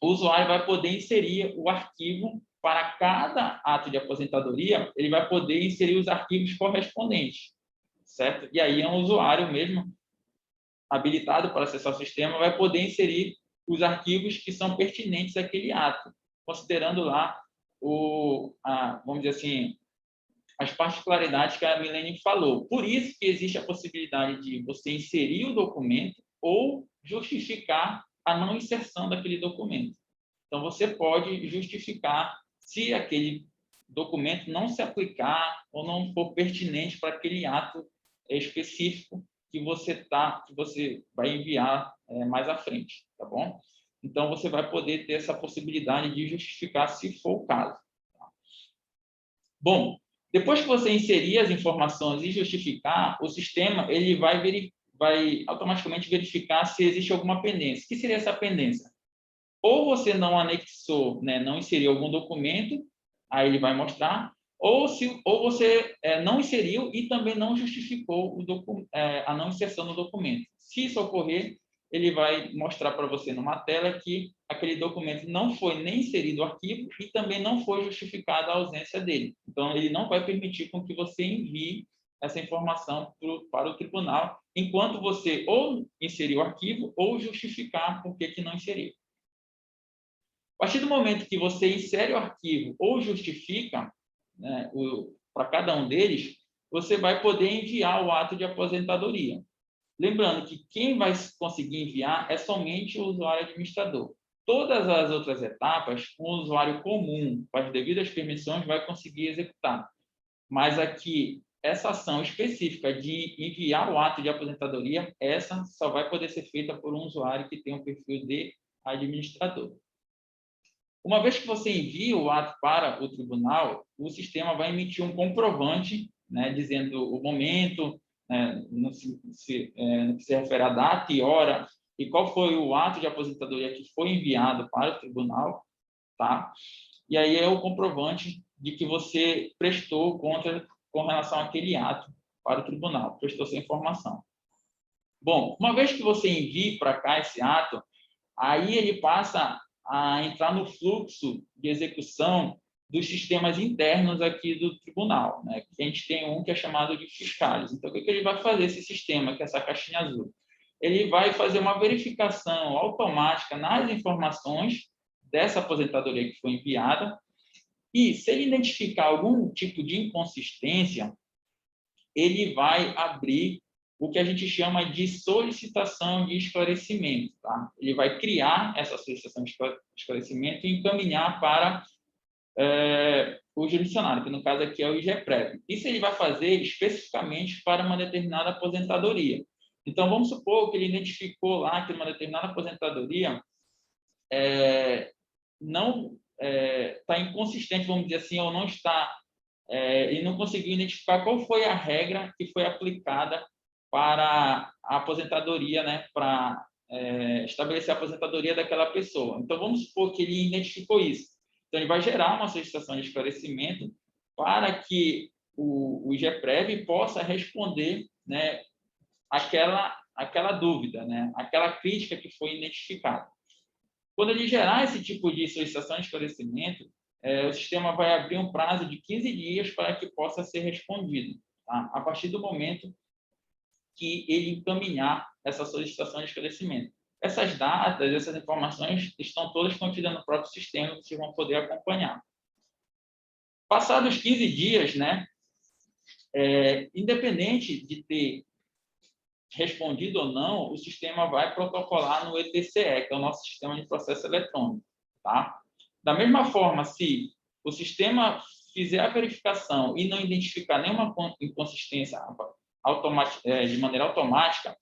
o usuário vai poder inserir o arquivo para cada ato de aposentadoria, ele vai poder inserir os arquivos correspondentes, certo? E aí um usuário mesmo, habilitado para acessar o sistema, vai poder inserir os arquivos que são pertinentes àquele ato, considerando lá vamos dizer assim, as particularidades que a Milene falou. Por isso que existe a possibilidade de você inserir o documento ou justificar a não inserção daquele documento. Então, você pode justificar se aquele documento não se aplicar ou não for pertinente para aquele ato específico que você vai enviar mais à frente, tá bom? Então, você vai poder ter essa possibilidade de justificar se for o caso. Tá? Bom, depois que você inserir as informações e justificar, o sistema ele vai automaticamente verificar se existe alguma pendência. O que seria essa pendência? Ou você não anexou, né, não inseriu algum documento, aí ele vai mostrar, ou você não inseriu e também não justificou a não inserção do documento. Se isso ocorrer, ele vai mostrar para você numa tela que aquele documento não foi nem inserido no arquivo e também não foi justificada a ausência dele. Então, ele não vai permitir com que você envie essa informação para o tribunal, enquanto você ou inserir o arquivo ou justificar por que não inseriu. A partir do momento que você insere o arquivo ou justifica, né, para cada um deles, você vai poder enviar o ato de aposentadoria. Lembrando que quem vai conseguir enviar é somente o usuário administrador. Todas as outras etapas, um usuário comum, com as devidas permissões, vai conseguir executar. Mas aqui, essa ação específica de enviar o ato de aposentadoria, essa só vai poder ser feita por um usuário que tem um perfil de administrador. Uma vez que você envia o ato para o tribunal, o sistema vai emitir um comprovante, né, dizendo o momento, no que se refere à data e hora, e qual foi o ato de aposentadoria que foi enviado para o tribunal, tá? E aí é o comprovante de que você prestou conta com relação àquele ato para o tribunal, prestou sua informação. Bom, uma vez que você envie para cá esse ato, aí ele passa a entrar no fluxo de execução dos sistemas internos aqui do tribunal, né? A gente tem um que é chamado de fiscais. Então, o que ele vai fazer, esse sistema, que é essa caixinha azul? Ele vai fazer uma verificação automática nas informações dessa aposentadoria que foi enviada e, se ele identificar algum tipo de inconsistência, ele vai abrir o que a gente chama de solicitação de esclarecimento. Tá? Ele vai criar essa solicitação de esclarecimento e encaminhar para o jurisdicionário, que no caso aqui é o IGPREV. Isso ele vai fazer especificamente para uma determinada aposentadoria. Então, vamos supor que ele identificou lá que uma determinada aposentadoria não está inconsistente, vamos dizer assim, ou não está, e não conseguiu identificar qual foi a regra que foi aplicada para a aposentadoria, né, para estabelecer a aposentadoria daquela pessoa. Então, vamos supor que ele identificou isso. Então, ele vai gerar uma solicitação de esclarecimento para que o IGPREV possa responder, né, aquela dúvida, né, aquela crítica que foi identificada. Quando ele gerar esse tipo de solicitação de esclarecimento, o sistema vai abrir um prazo de 15 dias para que possa ser respondido, tá? A partir do momento que ele encaminhar essa solicitação de esclarecimento. Essas datas, essas informações estão todas contidas no próprio sistema, vocês vão poder acompanhar. Passados 15 dias, né, independente de ter respondido ou não, o sistema vai protocolar no ETCE, que é o nosso sistema de processo eletrônico. Tá? Da mesma forma, se o sistema fizer a verificação e não identificar nenhuma inconsistência de maneira automática,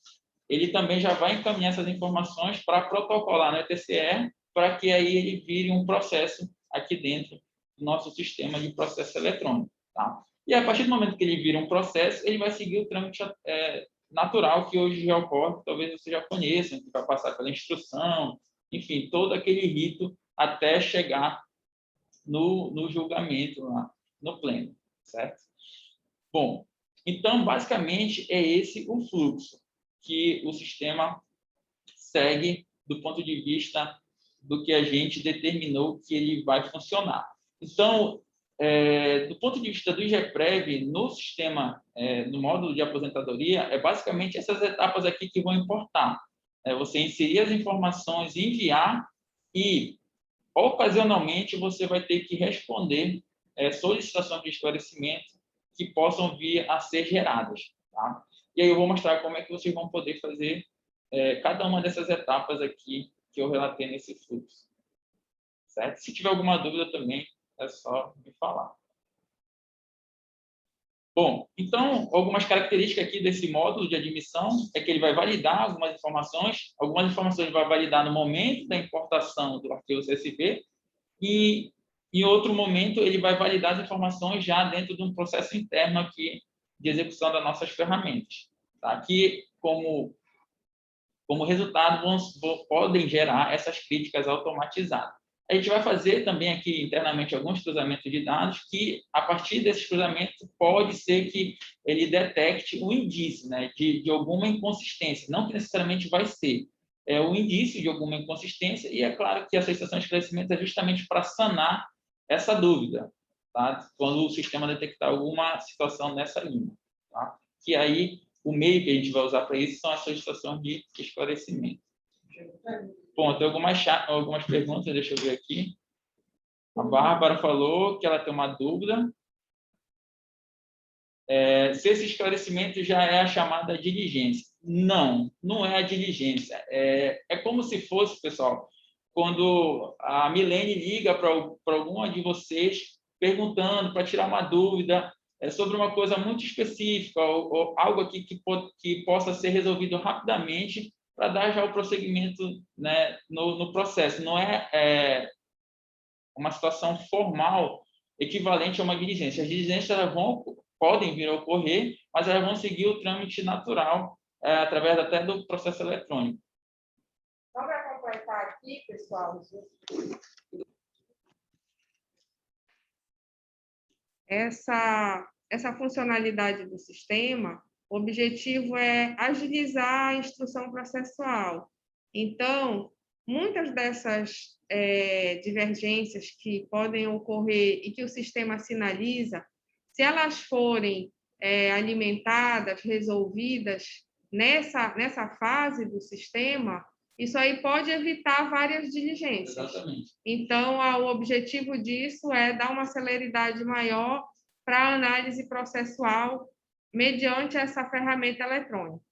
ele também já vai encaminhar essas informações para protocolar no ETCE, para que aí ele vire um processo aqui dentro do nosso sistema de processo eletrônico. Tá? E a partir do momento que ele vira um processo, ele vai seguir o trâmite natural que hoje já ocorre, talvez você já conheça, que vai passar pela instrução, enfim, todo aquele rito até chegar no julgamento, lá, no pleno, certo? Bom, então, basicamente, é esse o fluxo que o sistema segue do ponto de vista do que a gente determinou que ele vai funcionar. Então, do ponto de vista do IGPREV, no sistema, no módulo de aposentadoria, é basicamente essas etapas aqui que vão importar. Você inserir as informações, enviar e, ocasionalmente, você vai ter que responder solicitações de esclarecimento que possam vir a ser geradas. Tá? E aí eu vou mostrar como é que vocês vão poder fazer cada uma dessas etapas aqui que eu relatei nesse fluxo. Certo? Se tiver alguma dúvida também, é só me falar. Bom, então, algumas características aqui desse módulo de admissão é que ele vai validar algumas informações ele vai validar no momento da importação do arquivo CSV e, em outro momento, ele vai validar as informações já dentro de um processo interno aqui de execução das nossas ferramentas. Tá? Aqui, como resultado, podem gerar essas críticas automatizadas. A gente vai fazer também aqui internamente alguns cruzamentos de dados que, a partir desses cruzamentos, pode ser que ele detecte um indício, né, de alguma inconsistência. Não que necessariamente vai ser. É o indício de alguma inconsistência e é claro que a solicitação de esclarecimento é justamente para sanar essa dúvida, tá? Quando o sistema detectar alguma situação nessa linha. Tá? Que aí, o meio que a gente vai usar para isso são as solicitações de esclarecimento. Bom, tem algumas perguntas, deixa eu ver aqui. A Bárbara falou que ela tem uma dúvida. Se esse esclarecimento já é a chamada diligência. Não, não é a diligência. É como se fosse, pessoal, quando a Milene liga para alguma de vocês perguntando, para tirar uma dúvida sobre uma coisa muito específica, ou algo aqui que possa ser resolvido rapidamente, para dar já o prosseguimento, né, no processo. Não é uma situação formal equivalente a uma diligência. As diligências podem vir a ocorrer, mas elas vão seguir o trâmite natural através até do processo eletrônico. Só para completar aqui, pessoal, essa funcionalidade do sistema, o objetivo é agilizar a instrução processual. Então, muitas dessas divergências que podem ocorrer e que o sistema sinaliza, se elas forem alimentadas, resolvidas nessa fase do sistema, isso aí pode evitar várias diligências. Exatamente. Então, o objetivo disso é dar uma celeridade maior para a análise processual mediante essa ferramenta eletrônica.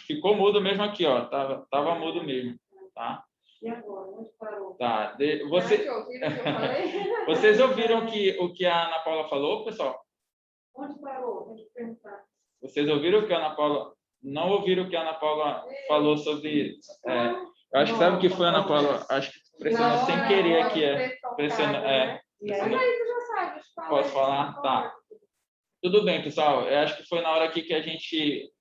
Ficou mudo mesmo aqui, ó. Tava mudo mesmo, tá? E agora? Onde parou? Tá. Ouviram Vocês ouviram o que a Ana Paula falou, pessoal? Onde parou? Tem que perguntar. Vocês ouviram o que a Ana Paula... Não ouviram o que a Ana Paula falou sobre... eu acho que sabe o que foi a Ana Paula? Acho que pressionou sem querer aqui. Pressionou, E aí, Mas aí tu já sabe. Posso falar? Tá. Tudo bem, pessoal. Eu acho que foi na hora aqui que a gente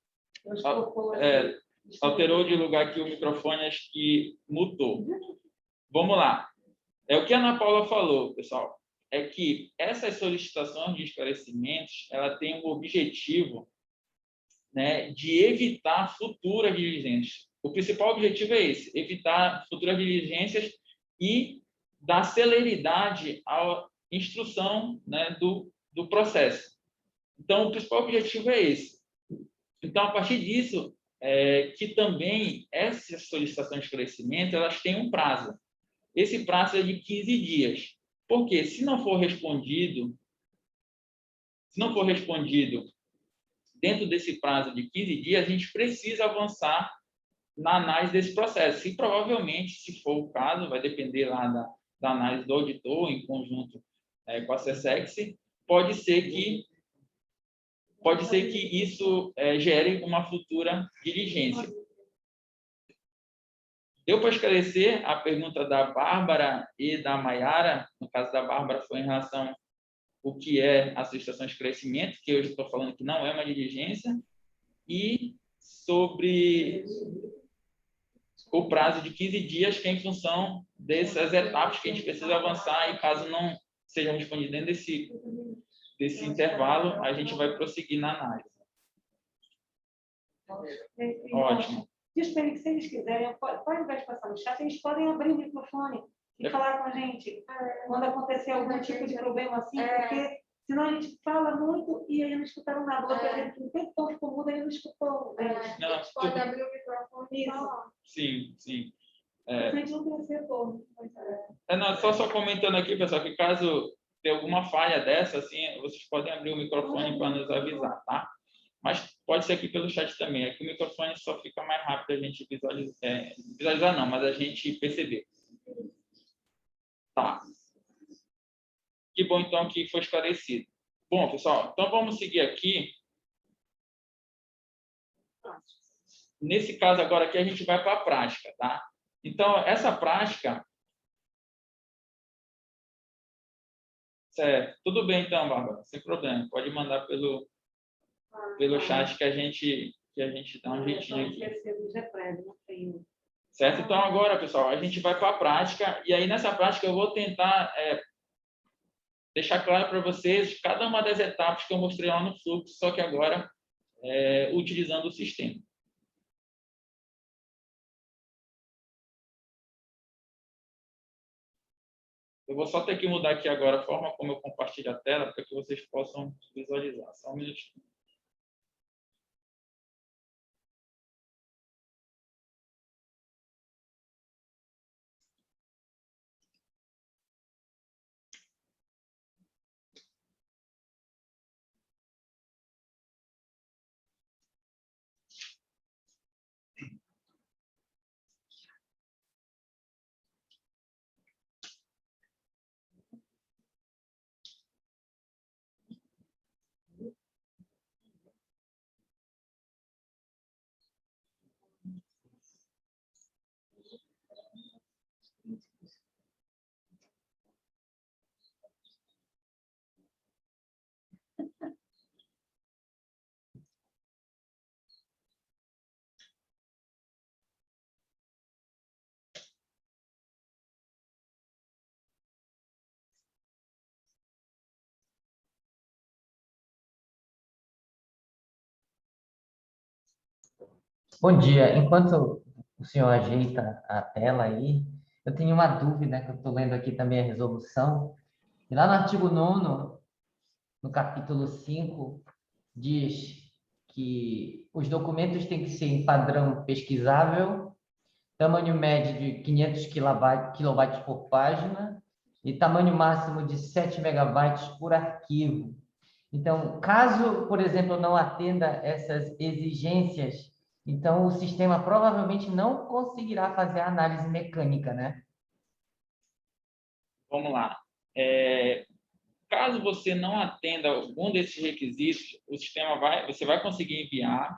alterou de lugar aqui o microfone, acho que mutou. Vamos lá. O que a Ana Paula falou, pessoal, é que essas solicitações de esclarecimentos, ela tem o objetivo, né, de evitar futuras diligências. O principal objetivo é esse, evitar futuras diligências e dar celeridade à instrução, né, do processo. Então, o principal objetivo é esse. Então, a partir disso, que também essas solicitações de esclarecimento, elas têm um prazo. Esse prazo é de 15 dias. Porque se não for respondido dentro desse prazo de 15 dias, a gente precisa avançar na análise desse processo. E provavelmente, se for o caso, vai depender lá da análise do auditor, em conjunto com a SESEX, pode ser que isso gere uma futura diligência. Deu para esclarecer a pergunta da Bárbara e da Maiara? No caso da Bárbara, foi em relação ao que é a solicitação de esclarecimento, que eu estou falando que não é uma diligência, e sobre o prazo de 15 dias, que é em função dessas etapas que a gente precisa avançar, e caso não seja respondido dentro desse intervalo, a gente vai prosseguir na análise. Ótimo. Desculpe, que se eles quiserem, ao invés de passar no chat, eles podem abrir o microfone e falar com a gente quando acontecer algum tipo de problema assim, porque senão a gente fala muito e aí não escutaram nada. Vou perder um tempo, ficou mudo, aí não escutou. Não, Pode abrir o microfone e falar. Sim. A gente não conhecia todo. Não, só comentando aqui, pessoal, que caso tenha alguma falha dessa, assim, vocês podem abrir o microfone para nos avisar, tá? Mas pode ser aqui pelo chat também. Aqui o microfone só fica mais rápido a gente visualizar não, mas a gente perceber. Tá. Que bom, então, que foi esclarecido. Bom, pessoal, então vamos seguir aqui. Nesse caso agora aqui, a gente vai para a prática, tá? Então, essa prática... Certo. Tudo bem, então, Bárbara, sem problema. Pode mandar pelo chat que a gente dá um jeitinho aqui. Certo? Então, agora, pessoal, a gente vai para a prática, e aí nessa prática eu vou tentar deixar claro para vocês cada uma das etapas que eu mostrei lá no fluxo, só que agora utilizando o sistema. Eu vou só ter que mudar aqui agora a forma como eu compartilho a tela para que vocês possam visualizar. Só um minutinho. Bom dia. Enquanto o senhor ajeita a tela aí, eu tenho uma dúvida, que eu estou lendo aqui também a resolução. E lá no artigo 9º, no capítulo 5, diz que os documentos têm que ser em padrão pesquisável, tamanho médio de 500 kilobytes por página e tamanho máximo de 7 megabytes por arquivo. Então, caso, por exemplo, não atenda essas exigências, então o sistema provavelmente não conseguirá fazer a análise mecânica, né? Vamos lá. Caso você não atenda algum desses requisitos, você vai conseguir enviar.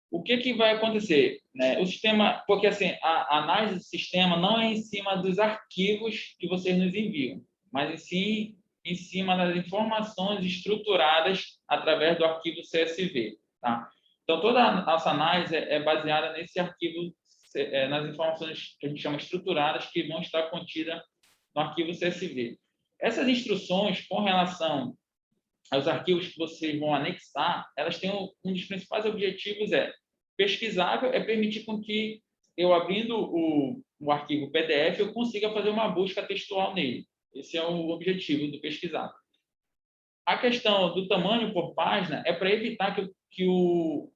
O que vai acontecer, né? O sistema, porque assim, a análise do sistema não é em cima dos arquivos que vocês nos enviam, mas sim em cima das informações estruturadas através do arquivo CSV. Tá? Então, toda a nossa análise é baseada nesse arquivo, nas informações que a gente chama estruturadas, que vão estar contidas no arquivo CSV. Essas instruções, com relação aos arquivos que vocês vão anexar, elas têm um dos principais objetivos pesquisável, permitir com que eu, abrindo o arquivo PDF, eu consiga fazer uma busca textual nele. Esse é o objetivo do pesquisável. A questão do tamanho por página é para evitar que o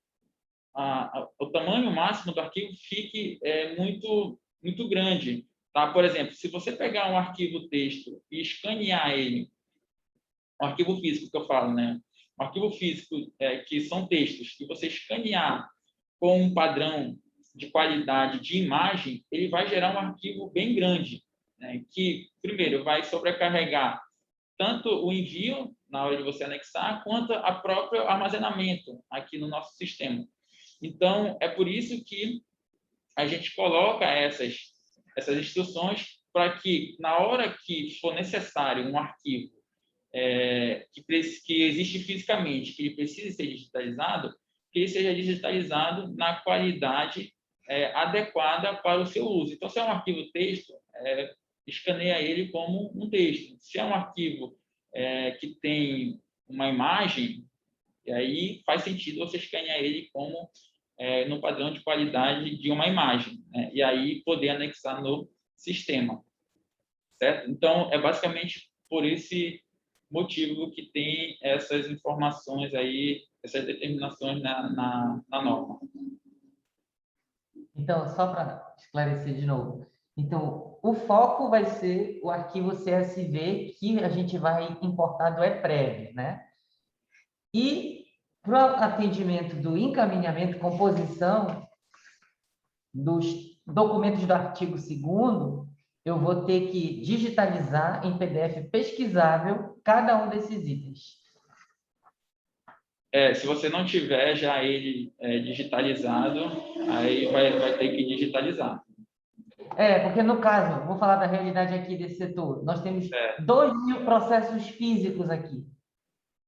tamanho máximo do arquivo fique muito grande. Tá? Por exemplo, se você pegar um arquivo texto e escanear ele, um arquivo físico que eu falo, né? Um arquivo físico que são textos, que você escanear com um padrão de qualidade de imagem, ele vai gerar um arquivo bem grande, né? Que, primeiro, vai sobrecarregar tanto o envio, na hora de você anexar, quanto a próprio armazenamento aqui no nosso sistema. Então, é por isso que a gente coloca essas instruções para que, na hora que for necessário um arquivo que existe fisicamente, que ele precise ser digitalizado, que ele seja digitalizado na qualidade adequada para o seu uso. Então, se é um arquivo texto, escaneia ele como um texto. Se é um arquivo que tem uma imagem, e aí faz sentido você escanear ele como no padrão de qualidade de uma imagem, né? E aí poder anexar no sistema, certo? Então, é basicamente por esse motivo que tem essas informações aí, essas determinações na norma. Então, só para esclarecer de novo. Então, o foco vai ser o arquivo CSV que a gente vai importar do ePrev, né? E para o atendimento do encaminhamento, composição dos documentos do artigo 2º, eu vou ter que digitalizar em PDF pesquisável cada um desses itens. Se você não tiver já ele digitalizado, aí vai ter que digitalizar. Porque no caso, vou falar da realidade aqui desse setor, nós temos 2.000 processos físicos aqui,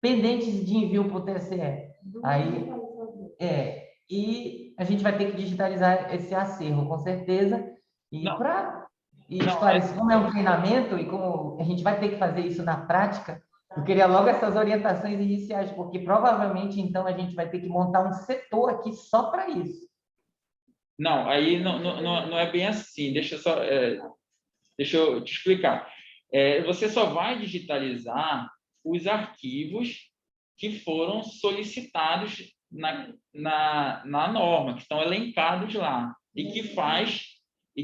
pendentes de envio para o TSE. Aí, e a gente vai ter que digitalizar esse acervo, com certeza. E para esclarecer como é um treinamento e como a gente vai ter que fazer isso na prática, eu queria logo essas orientações iniciais, porque provavelmente, então, a gente vai ter que montar um setor aqui só para isso. Não, aí não é bem assim. Deixa eu te explicar. Você só vai digitalizar os arquivos que foram solicitados na norma, que estão elencados lá, e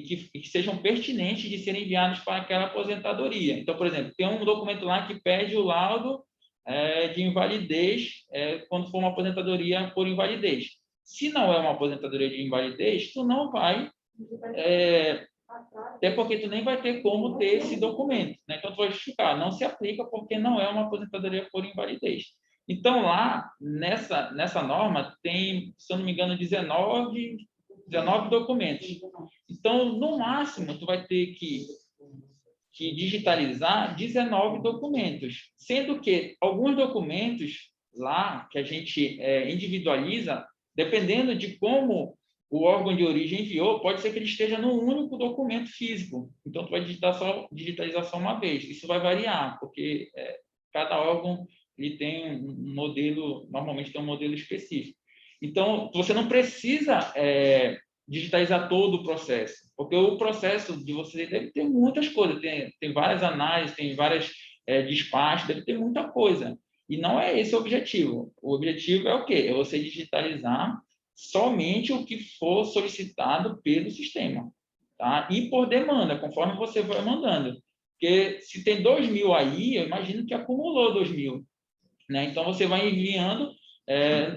que sejam pertinentes de serem enviados para aquela aposentadoria. Então, por exemplo, tem um documento lá que pede o laudo de invalidez quando for uma aposentadoria por invalidez. Se não é uma aposentadoria de invalidez, tu não vai, até porque tu nem vai ter como ter esse documento, né? Então, tu vai justificar, não se aplica porque não é uma aposentadoria por invalidez. Então, lá, nessa norma, tem, se eu não me engano, 19 documentos. Então, no máximo, tu vai ter que digitalizar 19 documentos, sendo que alguns documentos lá, que a gente individualiza, dependendo de como o órgão de origem enviou, pode ser que ele esteja num único documento físico. Então, tu vai digitalizar só uma vez. Isso vai variar, porque cada órgão ele tem um modelo, normalmente tem um modelo específico. Então, você não precisa digitalizar todo o processo, porque o processo de você deve ter muitas coisas, tem várias análises, tem várias despachos, deve ter muita coisa. E não é esse o objetivo. O objetivo é o quê? É você digitalizar somente o que for solicitado pelo sistema, tá? E por demanda, conforme você vai mandando. Porque se tem 2.000 aí, eu imagino que acumulou 2.000, né? Então, você vai enviando.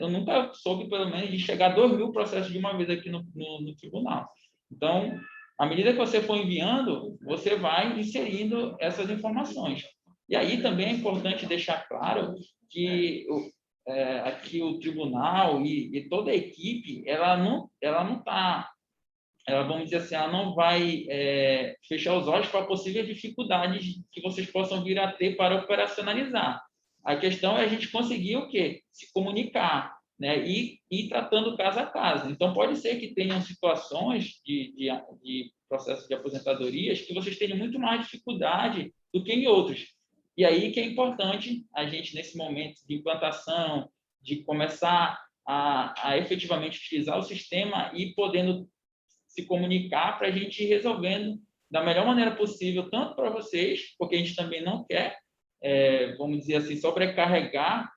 Eu nunca soube, pelo menos, de chegar a 2.000 processos de uma vez aqui no tribunal. Então, à medida que você for enviando, você vai inserindo essas informações. E aí também é importante deixar claro que aqui o tribunal e toda a equipe, ela não está ela, vamos dizer assim, ela não vai fechar os olhos para possíveis dificuldades que vocês possam vir a ter para operacionalizar. A questão é a gente conseguir o quê? Se comunicar, né? E ir tratando caso a caso. Então, pode ser que tenham situações de processo de aposentadorias que vocês tenham muito mais dificuldade do que em outros. E aí que é importante a gente, nesse momento de implantação, de começar a efetivamente utilizar o sistema e podendo se comunicar para a gente ir resolvendo da melhor maneira possível, tanto para vocês, porque a gente também não quer, vamos dizer assim, sobrecarregar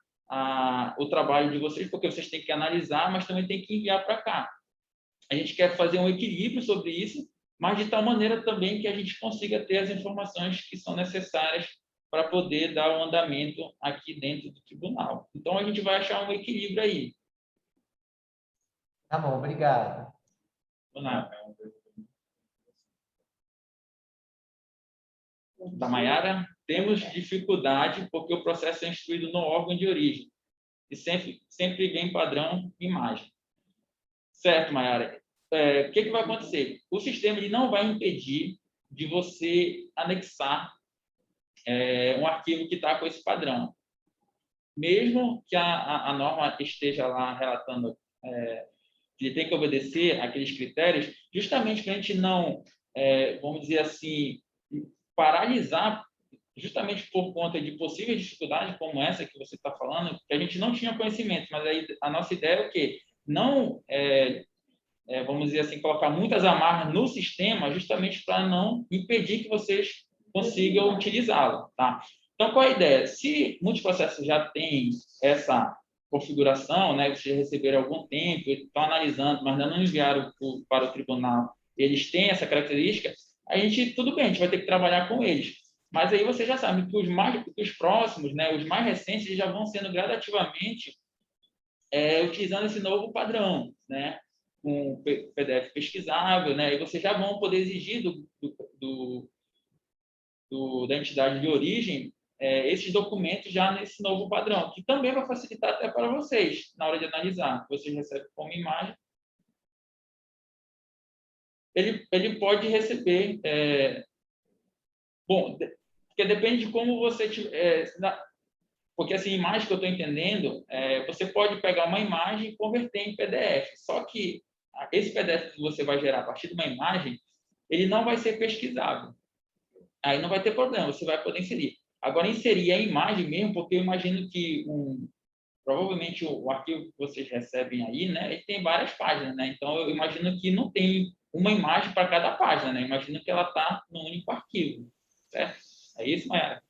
o trabalho de vocês, porque vocês têm que analisar, mas também tem que enviar para cá. A gente quer fazer um equilíbrio sobre isso, mas de tal maneira também que a gente consiga ter as informações que são necessárias para poder dar o andamento aqui dentro do tribunal. Então, a gente vai achar um equilíbrio aí. Tá bom, obrigado. Da Maiara, temos dificuldade porque o processo é instruído no órgão de origem e sempre vem padrão imagem. Certo, Maiara? O que vai acontecer? O sistema ele não vai impedir de você anexar um arquivo que está com esse padrão. Mesmo que a norma esteja lá relatando que ele tem que obedecer aqueles critérios, justamente para a gente não, vamos dizer assim, paralisar, justamente por conta de possíveis dificuldades como essa que você está falando, que a gente não tinha conhecimento, mas aí a nossa ideia é o quê? Não, vamos dizer assim, colocar muitas amarras no sistema, justamente para não impedir que vocês consigam utilizá-lo, tá? Então, qual é a ideia? Se muitos processos já têm essa configuração, né, vocês receberam há algum tempo, estão analisando, mas ainda não enviaram para o tribunal, eles têm essa característica, a gente, tudo bem, a gente vai ter que trabalhar com eles. Mas aí você já sabe que os próximos, né, os mais recentes, eles já vão sendo gradativamente utilizando esse novo padrão, né, com PDF pesquisável, né, e vocês já vão poder exigir da entidade de origem esses documentos já nesse novo padrão, que também vai facilitar até para vocês, na hora de analisar. Vocês recebem como imagem, ele pode receber... bom, porque depende de como você... porque, assim, imagem que eu estou entendendo, você pode pegar uma imagem e converter em PDF. Só que esse PDF que você vai gerar a partir de uma imagem, ele não vai ser pesquisável. Aí não vai ter problema, você vai poder inserir. Agora, inserir a imagem mesmo, porque eu imagino que provavelmente o arquivo que vocês recebem aí, né, ele tem várias páginas, né? Então, eu imagino que não tem uma imagem para cada página, né? Eu imagino que ela está num único arquivo, certo? É isso, Mayara?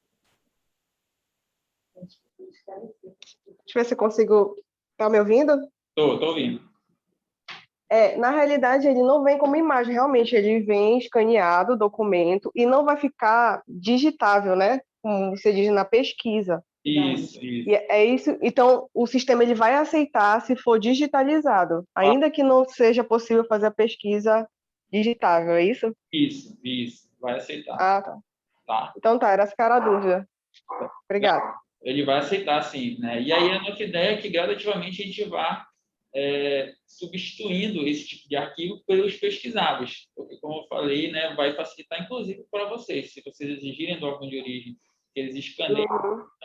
Deixa eu ver se eu consigo. Tá me ouvindo? Tô ouvindo. Na realidade, ele não vem como imagem, realmente, ele vem escaneado, o documento, e não vai ficar digitável, né? Como você diz na pesquisa. Isso. E é isso. Então, o sistema ele vai aceitar se for digitalizado, ainda que não seja possível fazer a pesquisa digitável, é isso? Isso. Vai aceitar. Ah, tá. Tá? Então tá, era essa que era a dúvida. Obrigada. Ele vai aceitar, sim, né? E aí a nossa ideia é que gradativamente a gente vá substituindo esse tipo de arquivo pelos pesquisáveis, porque, como eu falei, né, vai facilitar, inclusive, para vocês. Se vocês exigirem do órgão de origem que eles escaneiem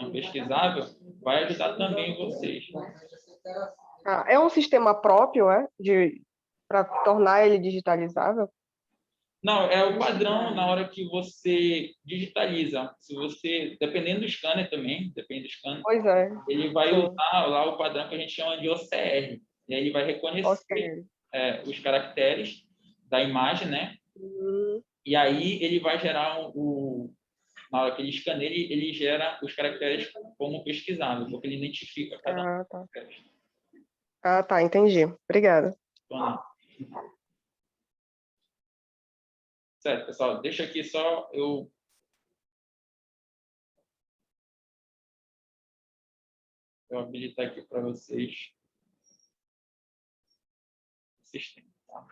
um pesquisável, vai ajudar também vocês. É um sistema próprio, para tornar ele digitalizável? Não, é o padrão na hora que você digitaliza. Se você, dependendo do scanner também, depende do scanner, Pois é. ele vai Sim. usar lá o padrão que a gente chama de OCR. E aí ele vai reconhecer Ok. os caracteres da imagem, né? Uhum. E aí ele vai gerar na hora que ele escaneia, ele gera os caracteres como pesquisável, porque ele identifica cada um. Tá. Tá, entendi. Obrigada. Certo, pessoal, deixa aqui só eu habilitar aqui para vocês o sistema. Tá?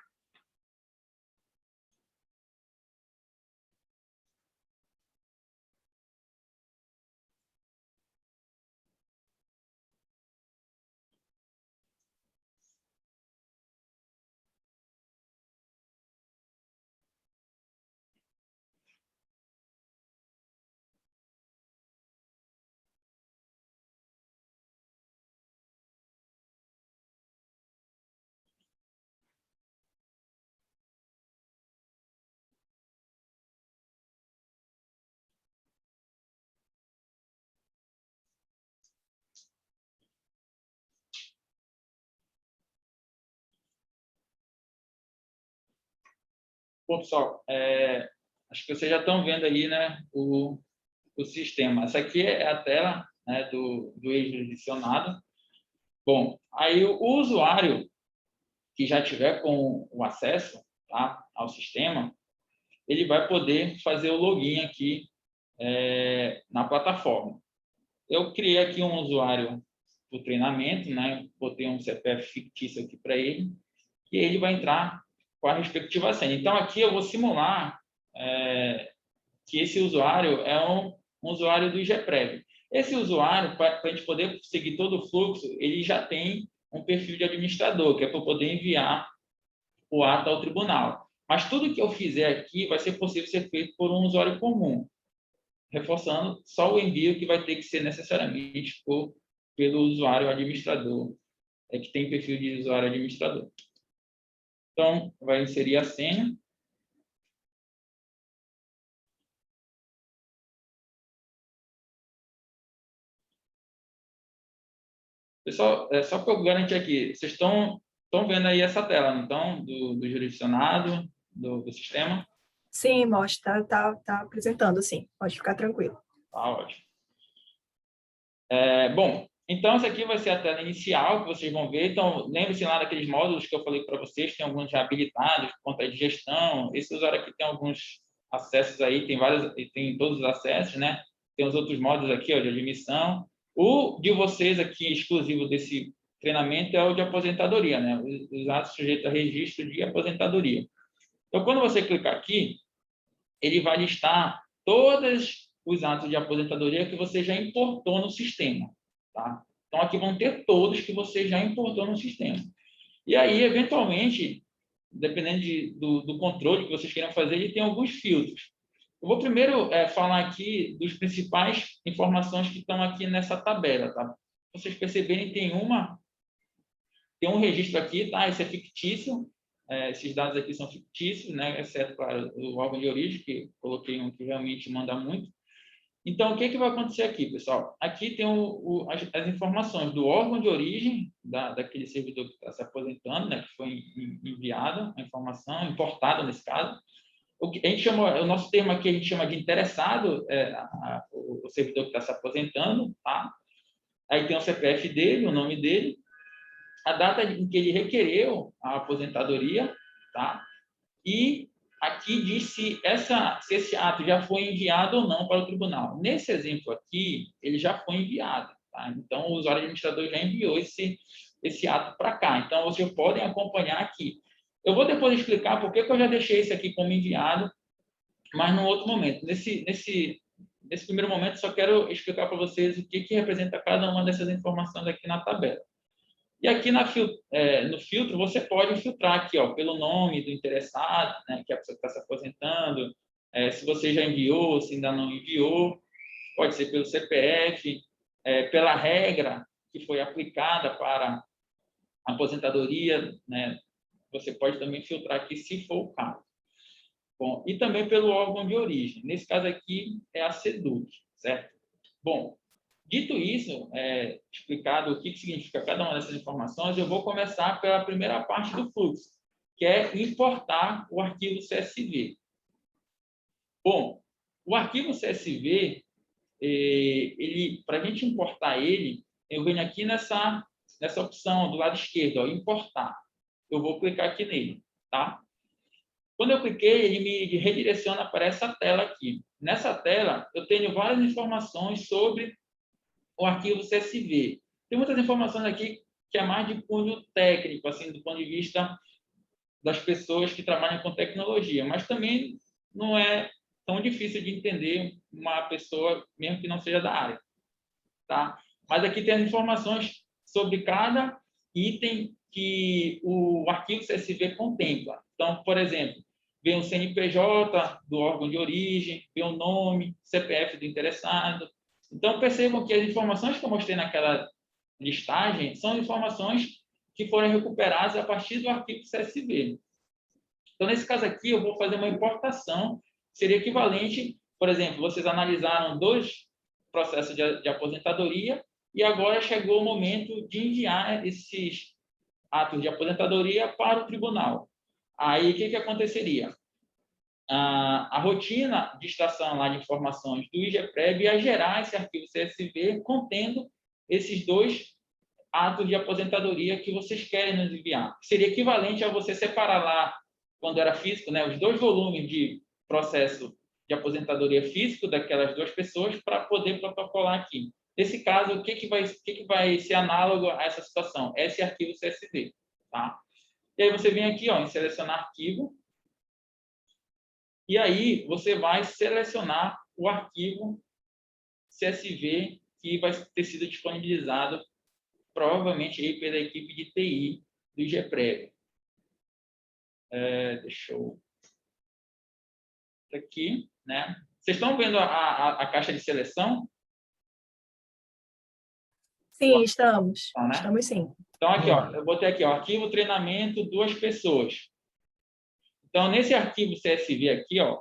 Bom, pessoal, acho que vocês já estão vendo aí, né, o sistema. Essa aqui é a tela, né, do ex-jurisdicionado. Bom, aí o usuário que já tiver com o acesso, tá, ao sistema, ele vai poder fazer o login aqui na plataforma. Eu criei aqui um usuário do treinamento, né, botei um CPF fictício aqui para ele, e ele vai entrar com a respectiva senha. Então, aqui eu vou simular que esse usuário é um usuário do IGPrev. Esse usuário, para a gente poder seguir todo o fluxo, ele já tem um perfil de administrador, que é para poder enviar o ato ao tribunal. Mas tudo que eu fizer aqui vai ser possível ser feito por um usuário comum, reforçando só o envio que vai ter que ser necessariamente pelo usuário administrador, que tem perfil de usuário administrador. Então, vai inserir a senha. Pessoal, só para eu garantir aqui, vocês estão vendo aí essa tela, não estão? Do jurisdicionado, do sistema? Sim, mostra, tá apresentando, sim. Pode ficar tranquilo. Tá ótimo. Bom, então essa aqui vai ser a tela inicial que vocês vão ver. Então, lembre-se lá daqueles módulos que eu falei para vocês, tem alguns já habilitados, conta de gestão. Esse usuário aqui tem alguns acessos aí, tem todos os acessos, né? Tem os outros módulos aqui, ó, de admissão. O de vocês aqui, exclusivo desse treinamento, é o de aposentadoria, né? Os atos sujeitos a registro de aposentadoria. Então, quando você clicar aqui, ele vai listar todos os atos de aposentadoria que você já importou no sistema, tá? Então, aqui vão ter todos que você já importou no sistema. E aí, eventualmente, dependendo do controle que vocês queiram fazer, ele tem alguns filtros. Eu vou primeiro falar aqui dos principais informações que estão aqui nessa tabela, tá? Para vocês perceberem, tem um registro aqui, tá? Esse é fictício. Esses dados aqui são fictícios, né? Exceto, claro, o órgão de origem, que coloquei um que realmente manda muito. Então, o que vai acontecer aqui, pessoal? Aqui tem as informações do órgão de origem, daquele servidor que está se aposentando, né? Que foi enviada a informação, importada nesse caso. O nosso termo aqui a gente chama de interessado, o servidor que está se aposentando, tá? Aí tem o CPF dele, o nome dele, a data em que ele requereu a aposentadoria, tá? E aqui diz se esse ato já foi enviado ou não para o tribunal. Nesse exemplo aqui, ele já foi enviado, tá? Então, o usuário administrador já enviou esse ato para cá. Então, vocês podem acompanhar aqui. Eu vou depois explicar por que eu já deixei esse aqui como enviado, mas num outro momento. Nesse primeiro momento, só quero explicar para vocês o que representa cada uma dessas informações aqui na tabela. E aqui no filtro, você pode filtrar aqui, ó, pelo nome do interessado, né, que é a pessoa que está se aposentando, se você já enviou, se ainda não enviou, pode ser pelo CPF, pela regra que foi aplicada para a aposentadoria, né, você pode também filtrar aqui, se for o caso. Bom, e também pelo órgão de origem. Nesse caso aqui, é a SEDUC, certo? Bom, dito isso, explicado o que significa cada uma dessas informações, eu vou começar pela primeira parte do fluxo, que é importar o arquivo CSV. Bom, o arquivo CSV, para a gente importar ele, eu venho aqui nessa opção do lado esquerdo, ó, importar. Eu vou clicar aqui nele, tá? Quando eu cliquei, ele me redireciona para essa tela aqui. Nessa tela, eu tenho várias informações sobre o arquivo CSV. Tem muitas informações aqui que é mais de cunho técnico, assim, do ponto de vista das pessoas que trabalham com tecnologia, mas também não é tão difícil de entender uma pessoa, mesmo que não seja da área, tá? Mas aqui tem as informações sobre cada item que o arquivo CSV contempla. Então, por exemplo, vem o CNPJ do órgão de origem, vem o nome, CPF do interessado. Então, percebam que as informações que eu mostrei naquela listagem são informações que foram recuperadas a partir do arquivo CSV. Então, nesse caso aqui, eu vou fazer uma importação, seria equivalente, por exemplo, vocês analisaram 2 processos de aposentadoria e agora chegou o momento de enviar esses atos de aposentadoria para o tribunal. Aí, o que aconteceria? a rotina de extração lá de informações do IGPREV ia gerar esse arquivo CSV contendo esses 2 atos de aposentadoria que vocês querem nos enviar. Seria equivalente a você separar lá, quando era físico, né, os 2 volumes de processo de aposentadoria físico daquelas 2 pessoas para poder protocolar aqui. Nesse caso, o que vai ser análogo a essa situação? Esse arquivo CSV. Tá? E aí você vem aqui ó, em selecionar arquivo, e aí você vai selecionar o arquivo CSV que vai ter sido disponibilizado provavelmente aí pela equipe de TI do IGPREV. Deixa eu... Aqui, né? Vocês estão vendo a caixa de seleção? Sim, estamos. Tá, né? Estamos sim. Então, aqui, ó, eu botei aqui, ó, arquivo treinamento 2 pessoas. Então, nesse arquivo CSV aqui, ó,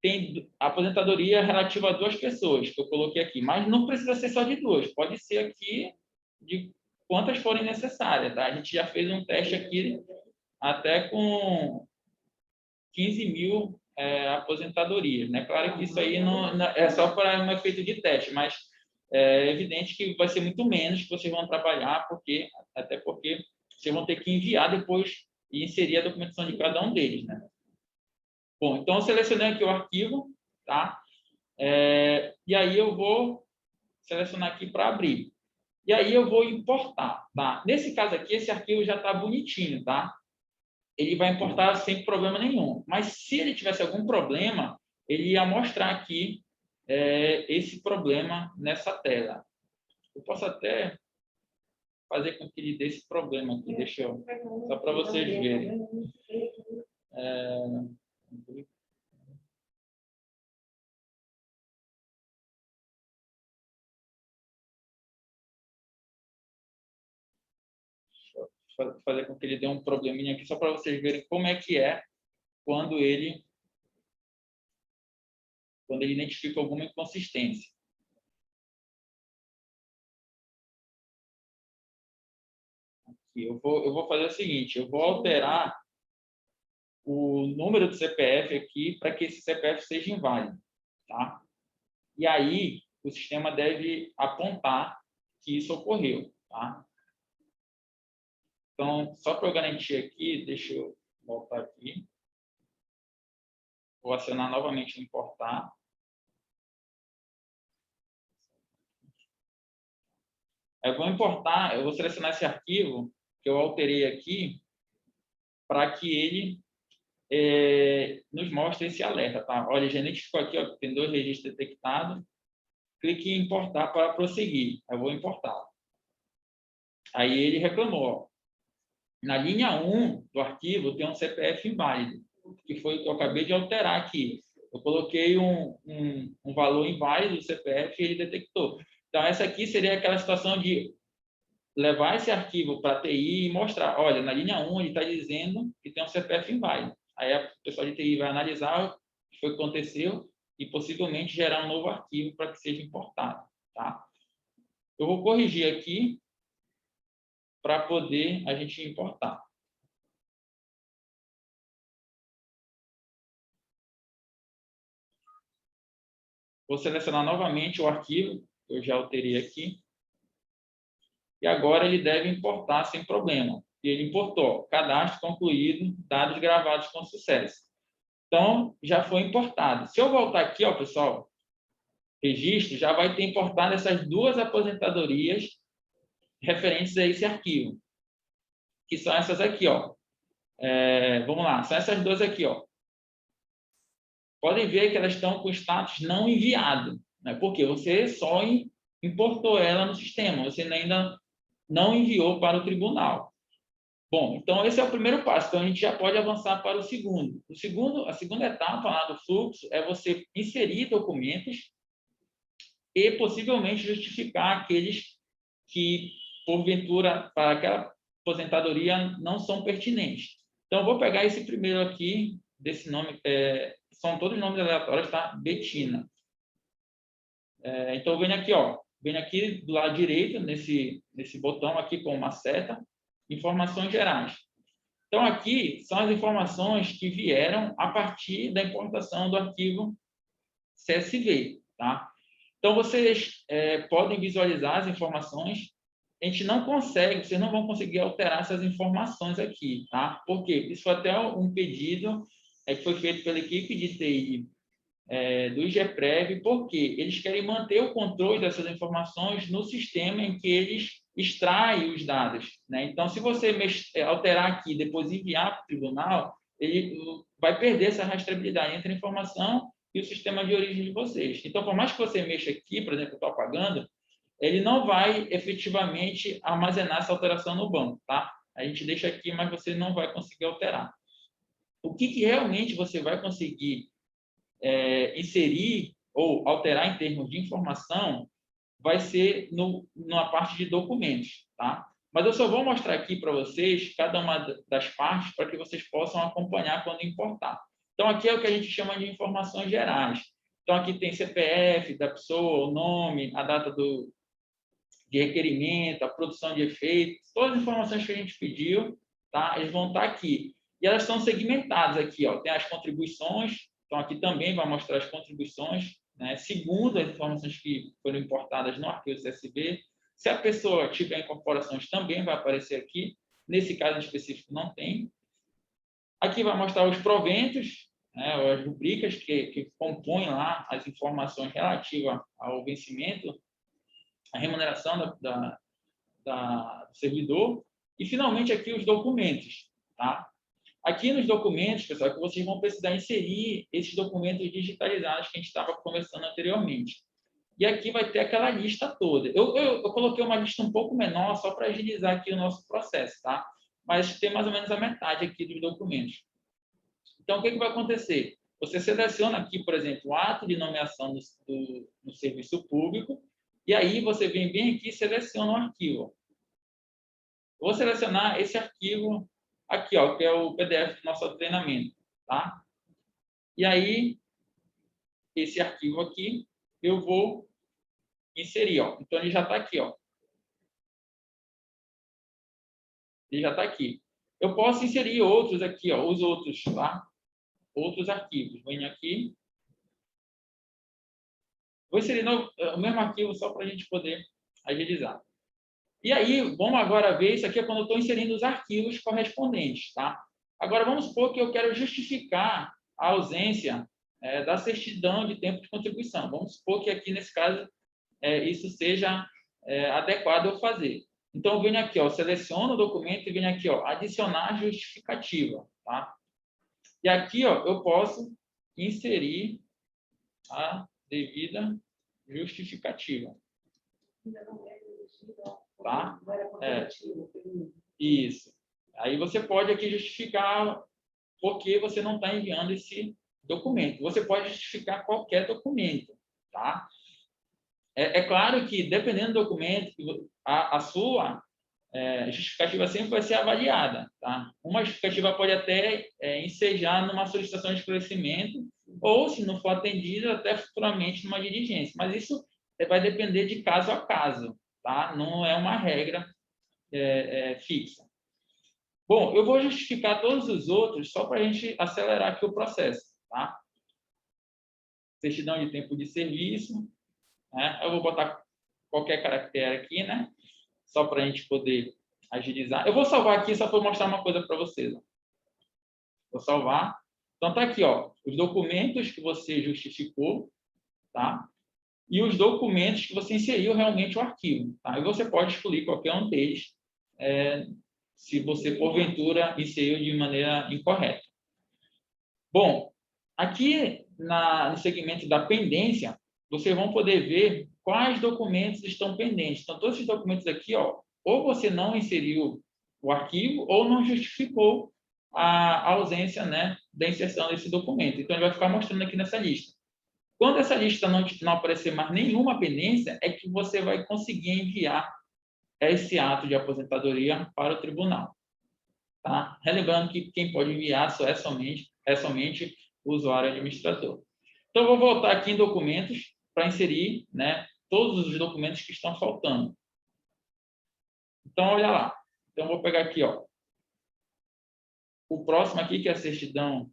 tem a aposentadoria relativa a 2 pessoas, que eu coloquei aqui. Mas não precisa ser só de 2, pode ser aqui de quantas forem necessárias, tá? A gente já fez um teste aqui até com 15 mil aposentadorias, né? Claro que isso aí não é só para um efeito de teste, mas é evidente que vai ser muito menos que vocês vão trabalhar, até porque vocês vão ter que enviar depois e inserir a documentação de cada um deles, né? Bom, então eu selecionei aqui o arquivo, tá? E aí eu vou selecionar aqui para abrir. E aí eu vou importar, tá? Nesse caso aqui, esse arquivo já está bonitinho, tá? Ele vai importar sem problema nenhum. Mas se ele tivesse algum problema, ele ia mostrar aqui esse problema nessa tela. Eu posso até fazer com que ele dê esse problema aqui. Deixa eu... Só para vocês verem. Fazer com que ele dê um probleminha aqui, só para vocês verem como é que é quando ele identifica alguma inconsistência. Aqui, eu vou fazer o seguinte, eu vou alterar o número do CPF aqui para que esse CPF seja inválido, tá? E aí, o sistema deve apontar que isso ocorreu, tá? Então, só para eu garantir aqui, deixa eu voltar aqui. Vou acionar novamente o importar. Eu vou importar, eu vou selecionar esse arquivo que eu alterei aqui para que ele nos mostre esse alerta, tá? Olha, já identificou aqui, ó, tem 2 registros detectados. Clique em importar para prosseguir. Eu vou importar. Aí ele reclamou, ó. Na linha 1 do arquivo tem um CPF inválido, que foi o que eu acabei de alterar aqui. Eu coloquei um valor inválido do CPF e ele detectou. Então, essa aqui seria aquela situação de levar esse arquivo para a TI e mostrar, olha, na linha 1 ele está dizendo que tem um CPF inválido. Aí a pessoa de TI vai analisar o que foi que aconteceu e possivelmente gerar um novo arquivo para que seja importado, tá? Eu vou corrigir aqui para poder a gente importar. Vou selecionar novamente o arquivo, que eu já alterei aqui. E agora ele deve importar sem problema. E ele importou. Cadastro concluído, dados gravados com sucesso. Então, já foi importado. Se eu voltar aqui, ó, pessoal, registro, já vai ter importado essas 2 aposentadorias referentes a esse arquivo. Que são essas aqui, ó. Vamos lá, são essas 2 aqui, ó. Podem ver que elas estão com status não enviado, né? Porque você só importou ela no sistema, você ainda não enviou para o tribunal. Bom, então esse é o primeiro passo, então a gente já pode avançar para o segundo. A segunda etapa lá do fluxo é você inserir documentos e possivelmente justificar aqueles que, porventura, para aquela aposentadoria não são pertinentes. Então, eu vou pegar esse primeiro aqui, desse nome, são todos nomes aleatórios, tá? Betina. Então, venho aqui, ó, venho aqui do lado direito, nesse botão aqui com uma seta, informações gerais. Então, aqui são as informações que vieram a partir da importação do arquivo CSV, tá? Então, vocês podem visualizar as informações. A gente não consegue, vocês não vão conseguir alterar essas informações aqui, tá? Por quê? Isso foi até um pedido que foi feito pela equipe de TI do IGPREV, porque eles querem manter o controle dessas informações no sistema em que eles extraem os dados, né? Então, se você alterar aqui e depois enviar para o tribunal, ele vai perder essa rastreabilidade entre a informação e o sistema de origem de vocês. Então, por mais que você mexa aqui, por exemplo, estou apagando, ele não vai efetivamente armazenar essa alteração no banco, tá? A gente deixa aqui, mas você não vai conseguir alterar. O que realmente você vai conseguir inserir ou alterar em termos de informação vai ser na parte de documentos, tá? Mas eu só vou mostrar aqui para vocês cada uma das partes para que vocês possam acompanhar quando importar. Então, aqui é o que a gente chama de informações gerais. Então, aqui tem CPF da pessoa, o nome, a data de requerimento, a produção de efeitos, todas as informações que a gente pediu, tá? Eles vão estar aqui. E elas são segmentadas aqui, ó. Tem as contribuições, então aqui também vai mostrar as contribuições, né? Segundo as informações que foram importadas no arquivo CSV. Se a pessoa tiver incorporações, também vai aparecer aqui. Nesse caso em específico, não tem. Aqui vai mostrar os proventos, né? As rubricas que compõem lá as informações relativas ao vencimento, a remuneração do servidor. E, finalmente, aqui os documentos, tá? Aqui nos documentos, pessoal, que vocês vão precisar inserir esses documentos digitalizados que a gente estava conversando anteriormente. E aqui vai ter aquela lista toda. Eu coloquei uma lista um pouco menor só para agilizar aqui o nosso processo, tá? Mas tem mais ou menos a metade aqui dos documentos. Então, o que vai acontecer? Você seleciona aqui, por exemplo, o ato de nomeação no serviço público, e aí você vem bem aqui e seleciona o arquivo. Eu vou selecionar esse arquivo aqui, ó, que é o PDF do nosso treinamento, tá? E aí, esse arquivo aqui, eu vou inserir, ó. Então, ele já está aqui, ó. Ele já está aqui. Eu posso inserir outros aqui, ó, os outros, tá? Outros arquivos. Venho aqui. Vou inserir o mesmo arquivo só para a gente poder agilizar. E aí, vamos agora ver, isso aqui é quando eu estou inserindo os arquivos correspondentes, tá? Agora, vamos supor que eu quero justificar a ausência da certidão de tempo de contribuição. Vamos supor que aqui, nesse caso, isso seja adequado eu fazer. Então, eu venho aqui, ó, seleciono o documento e venho aqui, ó, adicionar justificativa, tá? E aqui, ó, eu posso inserir a devida justificativa. Tá? Isso. Aí você pode aqui justificar por que você não está enviando esse documento. Você pode justificar qualquer documento, tá? É claro que, dependendo do documento, a sua justificativa sempre vai ser avaliada, tá? Uma justificativa pode até ensejar numa solicitação de esclarecimento ou, se não for atendida, até futuramente numa diligência. Mas isso vai depender de caso a caso, tá? Não é uma regra fixa. Bom, eu vou justificar todos os outros só para a gente acelerar aqui o processo, tá? Certidão de tempo de serviço, né? Eu vou botar qualquer caractere aqui, né? Só para a gente poder agilizar. Eu vou salvar aqui só para mostrar uma coisa para vocês. Ó. Vou salvar. Então, tá aqui, ó, os documentos que você justificou, tá? E os documentos que você inseriu realmente o arquivo, tá? E você pode excluir qualquer um deles, se você, porventura, inseriu de maneira incorreta. Bom, aqui no segmento da pendência, vocês vão poder ver quais documentos estão pendentes. Então, todos esses documentos aqui, ó, ou você não inseriu o arquivo ou não justificou a ausência, né, da inserção desse documento. Então, ele vai ficar mostrando aqui nessa lista. Quando essa lista não aparecer mais nenhuma pendência, é que você vai conseguir enviar esse ato de aposentadoria para o tribunal. Tá? Relembrando que quem pode enviar é somente o usuário administrador. Então, eu vou voltar aqui em documentos para inserir, né, todos os documentos que estão faltando. Então, olha lá. Então, eu vou pegar aqui, ó, o próximo aqui, que é a certidão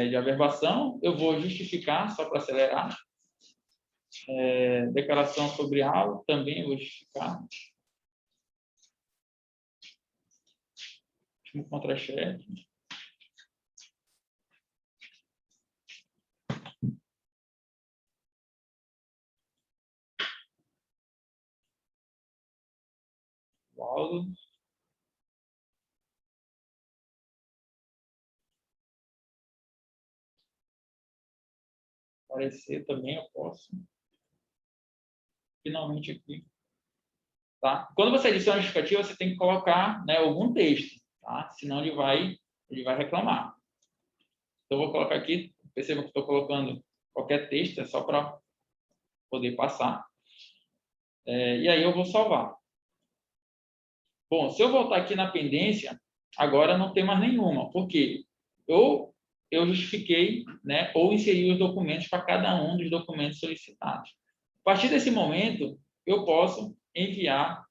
de averbação, eu vou justificar, só para acelerar. Declaração sobre aula, também vou justificar. Último contra-cheque. Laudo. Aparecer também eu posso. Finalmente aqui. Tá? Quando você adiciona a justificativa, você tem que colocar, né, algum texto, tá? Senão ele vai reclamar. Então, eu vou colocar aqui, perceba que estou colocando qualquer texto, é só para poder passar. E aí eu vou salvar. Bom, se eu voltar aqui na pendência, agora não tem mais nenhuma. Por quê? Ou eu justifiquei, né, ou inseri os documentos para cada um dos documentos solicitados. A partir desse momento, eu posso enviar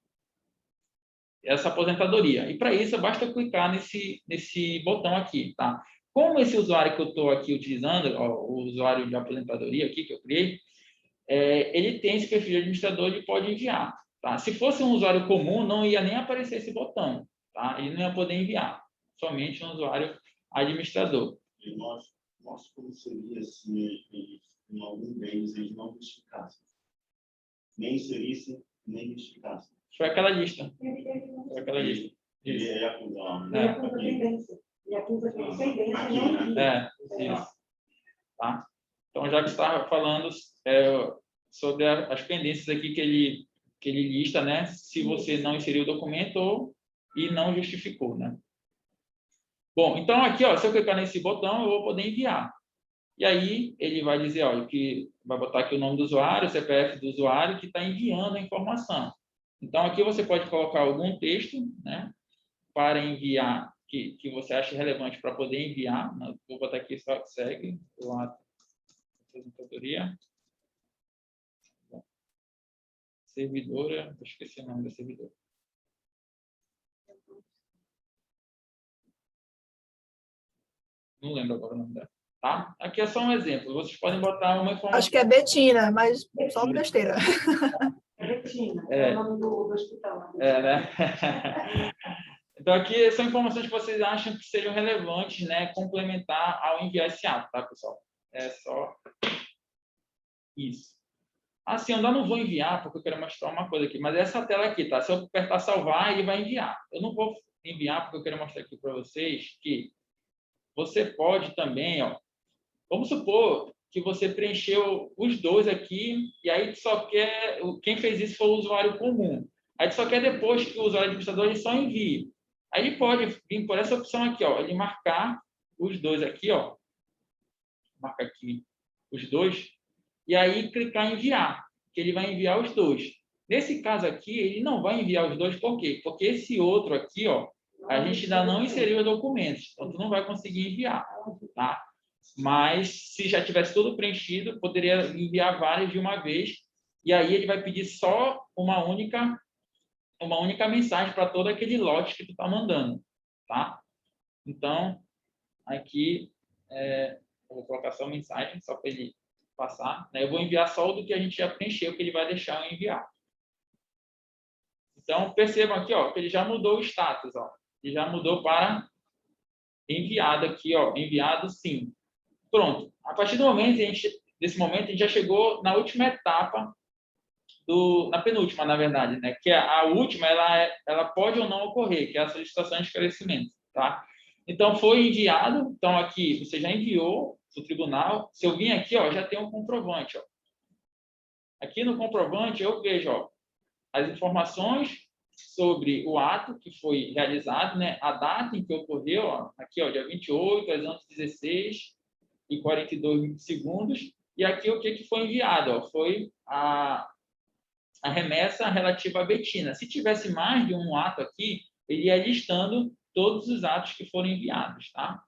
essa aposentadoria. E para isso, basta clicar nesse botão aqui, tá? Como esse usuário que eu estou aqui utilizando, ó, o usuário de aposentadoria aqui que eu criei, ele tem esse perfil de administrador, ele pode enviar, tá? Se fosse um usuário comum, não ia nem aparecer esse botão, tá? Ele não ia poder enviar, somente um usuário administrador. E nós como seria se em algum deles eles não justificassem? Nem inserissem, nem justificassem. Foi aquela lista. Foi aquela lista. Ele é acusar. Ele acusa pendência. Ele acusa pendência. Isso. Tá? Então, já que você estava falando sobre as pendências aqui que ele lista, né? Se você não inseriu o documento e não justificou, né? Bom, então aqui, ó, se eu clicar nesse botão, eu vou poder enviar. E aí ele vai dizer, olha, que vai botar aqui o nome do usuário, o CPF do usuário que está enviando a informação. Então aqui você pode colocar algum texto, né, para enviar que você acha relevante para poder enviar. Vou botar aqui só segue o ato de aposentadoria. Servidora, eu esqueci o nome da servidora. Não lembro agora o nome dela. Tá? Aqui é só um exemplo. Vocês podem botar uma informação. Acho que é Betina, mas só besteira. Betina, é o nome do hospital. Né? Então, aqui são informações que vocês acham que sejam relevantes, né, complementar ao enviar esse ato, tá, pessoal? É só isso. Assim, eu ainda não vou enviar, porque eu quero mostrar uma coisa aqui, mas essa tela aqui, tá? Se eu apertar salvar, ele vai enviar. Eu não vou enviar, porque eu quero mostrar aqui para vocês que você pode também, ó, vamos supor que você preencheu os dois aqui, e aí só quer, quem fez isso foi o usuário comum. Aí só quer depois que o usuário administrador ele só envie. Aí ele pode vir por essa opção aqui, ó, ele marcar os dois aqui, ó, marca aqui os dois, e aí clicar em enviar, que ele vai enviar os dois. Nesse caso aqui, ele não vai enviar os dois, por quê? Porque esse outro aqui, ó, a gente ainda não inseriu os documentos, então tu não vai conseguir enviar, tá? Mas se já tivesse tudo preenchido, poderia enviar vários de uma vez, e aí ele vai pedir só uma única mensagem para todo aquele lote que tu está mandando, tá? Então, aqui, eu vou colocar só mensagem, só para ele passar, né? Eu vou enviar só o do que a gente já preencheu, que ele vai deixar eu enviar. Então, percebam aqui, ó, que ele já mudou o status, ó. Ele já mudou para enviado aqui, ó, enviado sim. Pronto. A partir do momento, desse momento, a gente já chegou na última etapa na penúltima, na verdade, né? Que a última, ela pode ou não ocorrer, que é a solicitação de esclarecimento, tá? Então, foi enviado. Então, aqui, você já enviou para o tribunal. Se eu vim aqui, ó, já tem um comprovante, ó. Aqui no comprovante, eu vejo, ó, as informações sobre o ato que foi realizado, né? A data em que ocorreu, ó, aqui, ó, dia 28, às 11h16:42. E aqui o que foi enviado, ó, foi a remessa relativa à Betina. Se tivesse mais de um ato aqui, ele ia listando todos os atos que foram enviados, tá?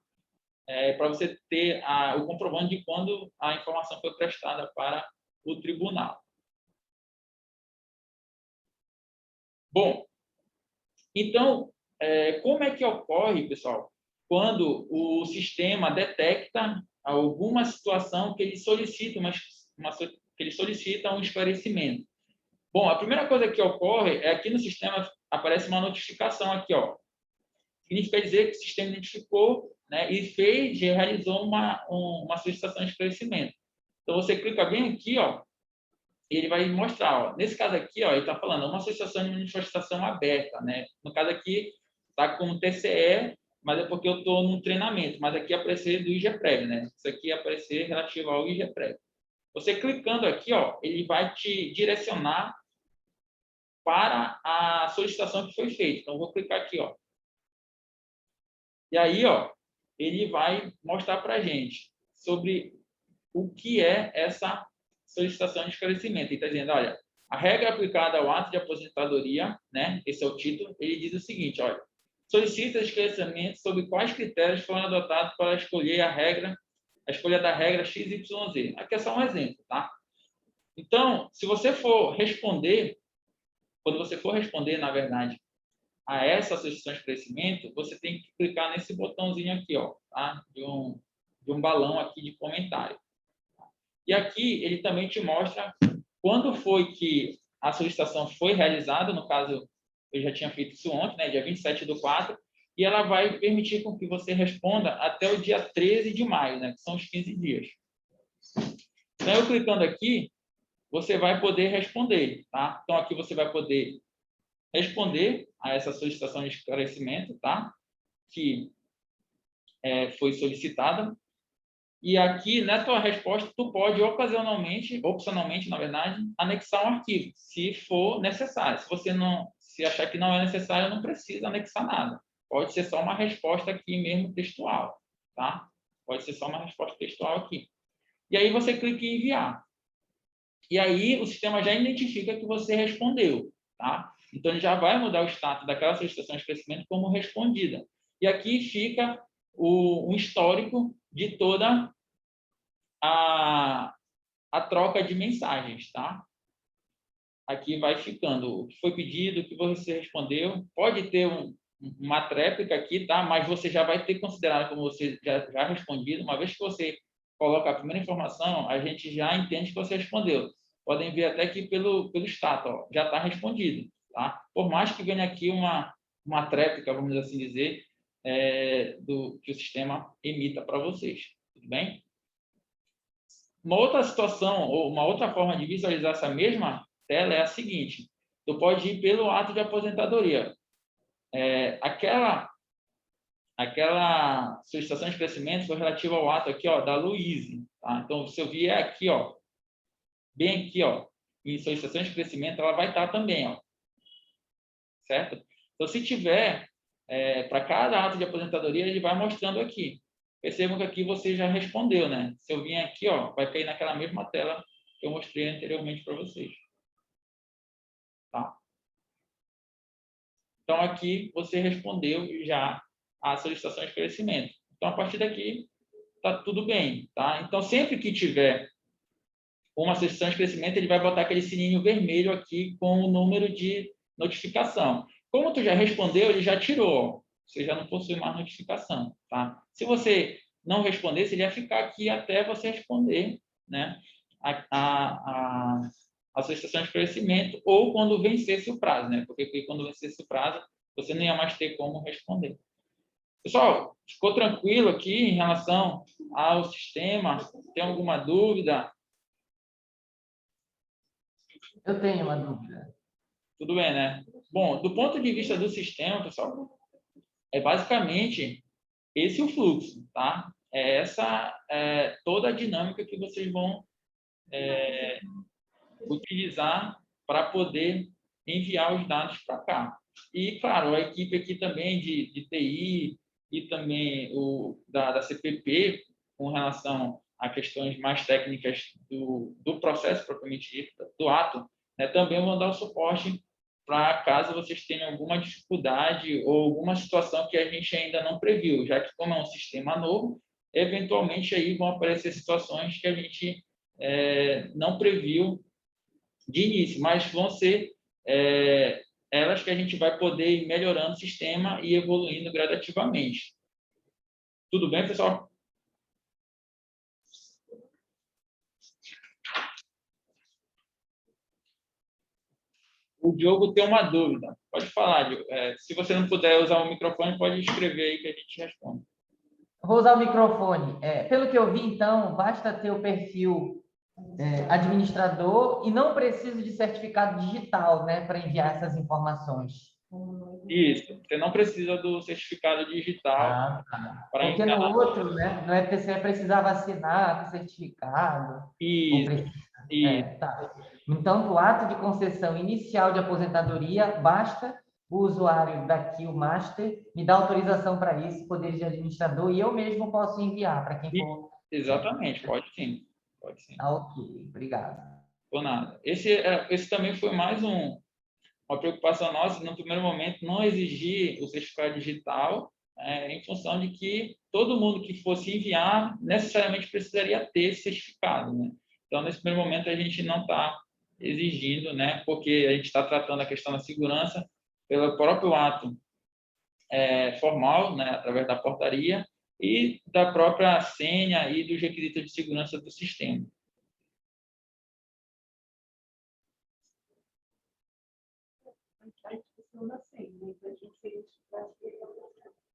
Para você ter o comprovante de quando a informação foi prestada para o tribunal. Bom, então, como é que ocorre, pessoal, quando o sistema detecta alguma situação que ele solicita que ele solicita um esclarecimento. Bom, a primeira coisa que ocorre é aqui no sistema aparece uma notificação aqui, ó. Significa dizer que o sistema identificou, né, e realizou uma solicitação de esclarecimento. Então, você clica bem aqui, ó, e ele vai mostrar, ó, nesse caso aqui, ó, ele está falando uma solicitação de manifestação aberta, né? No caso aqui, está com TCE, mas é porque eu estou num treinamento, mas aqui aparecer do IGPREV, né? Isso aqui aparecer relativo ao IGPREV. Você clicando aqui, ó, ele vai te direcionar para a solicitação que foi feita. Então, eu vou clicar aqui, ó. E aí, ó, ele vai mostrar para a gente sobre o que é essa solicitação de esclarecimento. Ele está dizendo, olha, a regra aplicada ao ato de aposentadoria, né? Esse é o título. Ele diz o seguinte, olha, solicita esclarecimento sobre quais critérios foram adotados para escolher a escolha da regra XYZ. Aqui é só um exemplo, tá? Então, se você for responder, quando você for responder, na verdade, a essa solicitação de esclarecimento, você tem que clicar nesse botãozinho aqui, ó, tá? De um balão aqui de comentário. E aqui ele também te mostra quando foi que a solicitação foi realizada, no caso, eu já tinha feito isso ontem, né, dia 27/4, e ela vai permitir com que você responda até o dia 13 de maio, né, que são os 15 dias. Então, eu clicando aqui, você vai poder responder, tá? Então, aqui você vai poder responder a essa solicitação de esclarecimento, tá? Que foi solicitada. E aqui, na tua resposta, tu pode opcionalmente, na verdade, anexar um arquivo, se for necessário. Se achar que não é necessário, não precisa anexar nada. Pode ser só uma resposta aqui mesmo textual, tá? Pode ser só uma resposta textual aqui. E aí você clica em enviar. E aí o sistema já identifica que você respondeu, tá? Então ele já vai mudar o status daquela solicitação de esclarecimento como respondida. E aqui fica um histórico de toda a troca de mensagens, tá? Aqui vai ficando o que foi pedido, o que você respondeu. Pode ter uma tréplica aqui, tá? Mas você já vai ter considerado como você já respondido. Uma vez que você coloca a primeira informação, a gente já entende que você respondeu. Podem ver até aqui pelo status, ó, já está respondido, tá? Por mais que venha aqui uma tréplica, vamos assim dizer, que o sistema emita para vocês, tudo bem? Uma outra situação, ou uma outra forma de visualizar essa mesma tela é a seguinte: tu pode ir pelo ato de aposentadoria. Aquela solicitação de crescimento foi relativa ao ato aqui, ó, da Luíse, tá? Então, se eu vier aqui, ó, bem aqui, ó, em solicitação de crescimento, ela vai estar também, ó, certo? Então, se tiver, para cada ato de aposentadoria, ele vai mostrando aqui. Percebam que aqui você já respondeu, né? Se eu vier aqui, ó, vai cair naquela mesma tela que eu mostrei anteriormente para vocês. Tá? Então, aqui você respondeu já a solicitação de esclarecimento. Então, a partir daqui, tá tudo bem, tá? Então, sempre que tiver uma solicitação de esclarecimento, ele vai botar aquele sininho vermelho aqui com o número de notificação. Como tu já respondeu, ele já tirou. Você já não possui mais notificação, tá? Se você não respondesse, ele ia ficar aqui até você responder, né, a solicitação de esclarecimento, ou quando vencesse o prazo, né? Porque quando vencesse o prazo, você não ia mais ter como responder. Pessoal, ficou tranquilo aqui em relação ao sistema? Tem alguma dúvida? Eu tenho uma dúvida. Tudo bem, né? Bom, do ponto de vista do sistema, pessoal, é basicamente esse o fluxo, tá? Toda a dinâmica que vocês vão utilizar para poder enviar os dados para cá. E, claro, a equipe aqui também de TI e também da CPP, com relação a questões mais técnicas do processo propriamente dito, do ato, né, também vão dar o suporte para caso vocês tenham alguma dificuldade ou alguma situação que a gente ainda não previu, já que como é um sistema novo, eventualmente aí vão aparecer situações que a gente não previu de início, mas vão ser elas que a gente vai poder ir melhorando o sistema e evoluindo gradativamente. Tudo bem, pessoal? O Diogo tem uma dúvida. Pode falar, Diogo. Se você não puder usar o microfone, pode escrever aí que a gente responde. Vou usar o microfone. Pelo que eu vi, então, basta ter o perfil administrador e não preciso de certificado digital, né, para enviar essas informações. Isso. Você não precisa do certificado digital Tá. para Porque no enviar. outro, né, no ETCE precisava assinar com certificado. Ou Isso. precisa. Tá. Então, do ato de concessão inicial de aposentadoria, basta o usuário daqui, o master, me dar autorização para isso, poder de administrador, e eu mesmo posso enviar para quem for. Exatamente, pode sim. Pode sim. Ok, obrigado. Por nada. Esse também foi mais uma preocupação nossa, no primeiro momento, não exigir o certificado digital, em função de que todo mundo que fosse enviar necessariamente precisaria ter esse certificado, né? Então, nesse primeiro momento, a gente não está exigindo, né? Porque a gente está tratando a questão da segurança pelo próprio ato formal, né? Através da portaria e da própria senha e dos requisitos de segurança do sistema.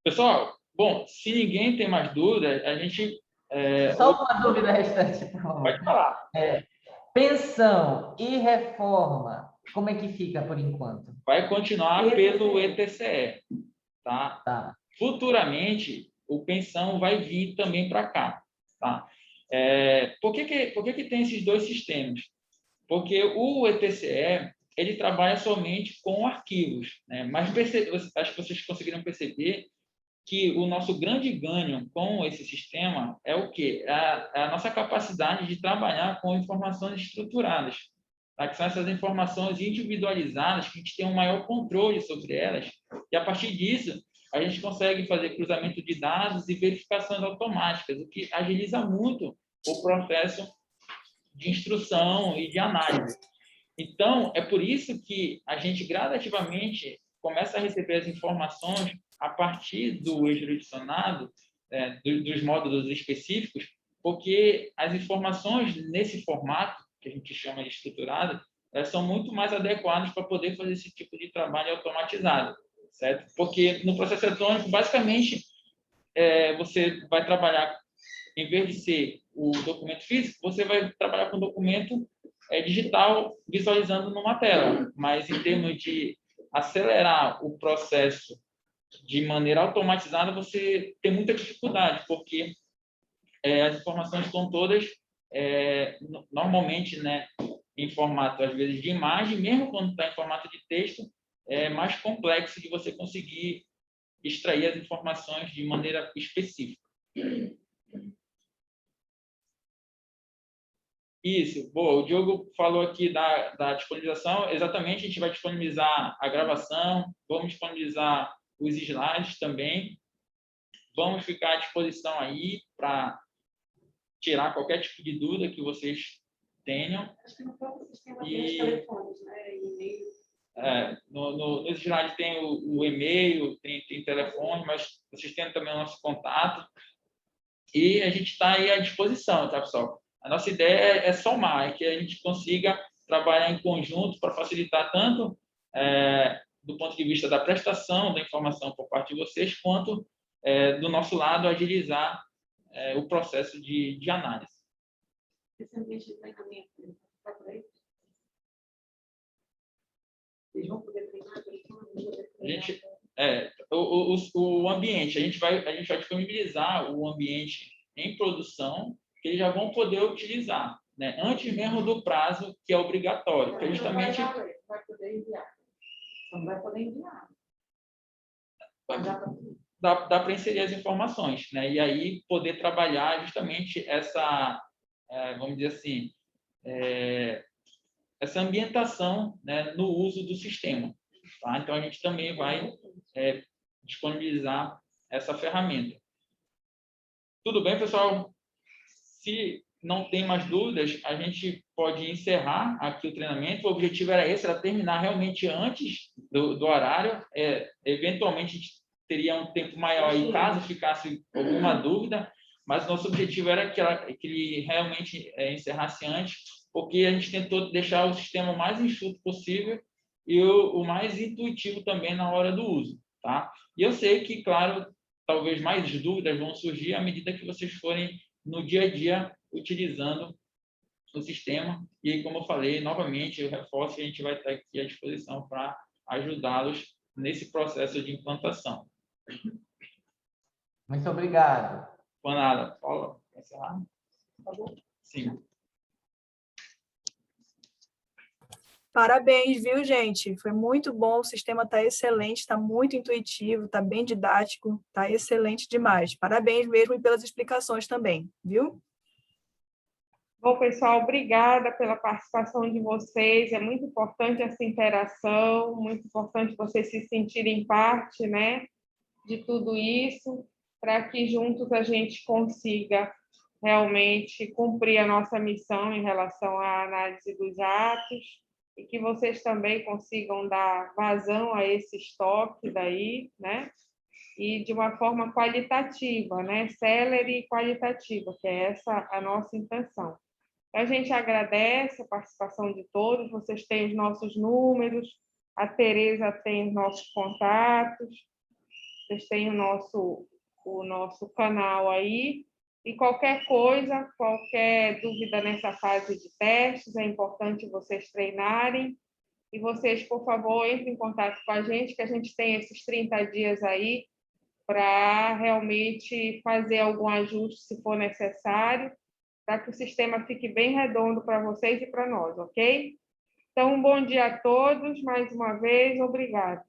Pessoal, bom, se ninguém tem mais dúvidas, a gente... Só uma dúvida restante, por favor. Pode falar. Pensão e reforma, como é que fica por enquanto? Vai continuar pelo ETCE, tá? Tá. Futuramente, o pensão vai vir também para cá, tá? Por que tem esses dois sistemas? Porque o ETCE, ele trabalha somente com arquivos, né? Mas acho que vocês conseguiram perceber que o nosso grande ganho com esse sistema é o quê? A nossa capacidade de trabalhar com informações estruturadas, tá? Que são essas informações individualizadas, que a gente tem um maior controle sobre elas, e a partir disso, a gente consegue fazer cruzamento de dados e verificações automáticas, o que agiliza muito o processo de instrução e de análise. Então, é por isso que a gente gradativamente começa a receber as informações a partir do jurisdicionado, dos módulos específicos, porque as informações nesse formato, que a gente chama de estruturado, elas são muito mais adequadas para poder fazer esse tipo de trabalho automatizado, certo? Porque no processo eletrônico, basicamente, você vai trabalhar, em vez de ser o documento físico, você vai trabalhar com o documento digital visualizando numa tela, mas em termos de acelerar o processo de maneira automatizada, você tem muita dificuldade, porque as informações estão todas normalmente, né, em formato, às vezes, de imagem, mesmo quando está em formato de texto, é mais complexo de você conseguir extrair as informações de maneira específica. Isso, boa. O Diogo falou aqui da disponibilização. Exatamente, a gente vai disponibilizar a gravação, vamos disponibilizar os slides também. Vamos ficar à disposição aí para tirar qualquer tipo de dúvida que vocês tenham. Acho que no próprio sistema tem os telefones, né? E-mail. No slide tem o e-mail, tem telefone, mas vocês têm também o nosso contato. E a gente está aí à disposição, tá, pessoal? A nossa ideia é somar, é que a gente consiga trabalhar em conjunto para facilitar tanto do ponto de vista da prestação da informação por parte de vocês, quanto do nosso lado agilizar o processo de análise. Esse ambiente de treinamento, está por aí? Eles vão poder treinar? O ambiente, a gente vai disponibilizar o ambiente em produção, que eles já vão poder utilizar, né? Antes mesmo do prazo que é obrigatório, que é justamente... Vai poder enviar. Não vai poder enviar. Dá para inserir as informações, né? E aí poder trabalhar justamente essa, vamos dizer assim, essa ambientação, né, no uso do sistema. Tá? Então, a gente também vai disponibilizar essa ferramenta. Tudo bem, pessoal? Se não tem mais dúvidas, a gente pode encerrar aqui o treinamento. O objetivo era esse, era terminar realmente antes do horário. Eventualmente, a gente teria um tempo maior e caso ficasse alguma dúvida, mas nosso objetivo era que ele realmente encerrasse antes, porque a gente tentou deixar o sistema o mais enxuto possível e o mais intuitivo também na hora do uso, tá? E eu sei que, claro, talvez mais dúvidas vão surgir à medida que vocês forem no dia a dia utilizando o sistema. E, como eu falei, novamente, eu reforço que a gente vai estar aqui à disposição para ajudá-los nesse processo de implantação. Muito obrigado. Por nada. Paula, quer encerrar? Tá bom? Sim. Parabéns, viu, gente? Foi muito bom, o sistema está excelente, está muito intuitivo, está bem didático, está excelente demais. Parabéns mesmo e pelas explicações também, viu? Bom, pessoal, obrigada pela participação de vocês. É muito importante essa interação, muito importante vocês se sentirem parte, né, de tudo isso, para que juntos a gente consiga realmente cumprir a nossa missão em relação à análise dos atos e que vocês também consigam dar vazão a esse estoque daí, né? E de uma forma qualitativa, né? Célere e qualitativa, que é essa a nossa intenção. A gente agradece a participação de todos, vocês têm os nossos números, a Tereza tem os nossos contatos, vocês têm o nosso canal aí, e qualquer coisa, qualquer dúvida nessa fase de testes, é importante vocês treinarem, e vocês, por favor, entrem em contato com a gente, que a gente tem esses 30 dias aí para realmente fazer algum ajuste, se for necessário, para que o sistema fique bem redondo para vocês e para nós, ok? Então, um bom dia a todos, mais uma vez, obrigada.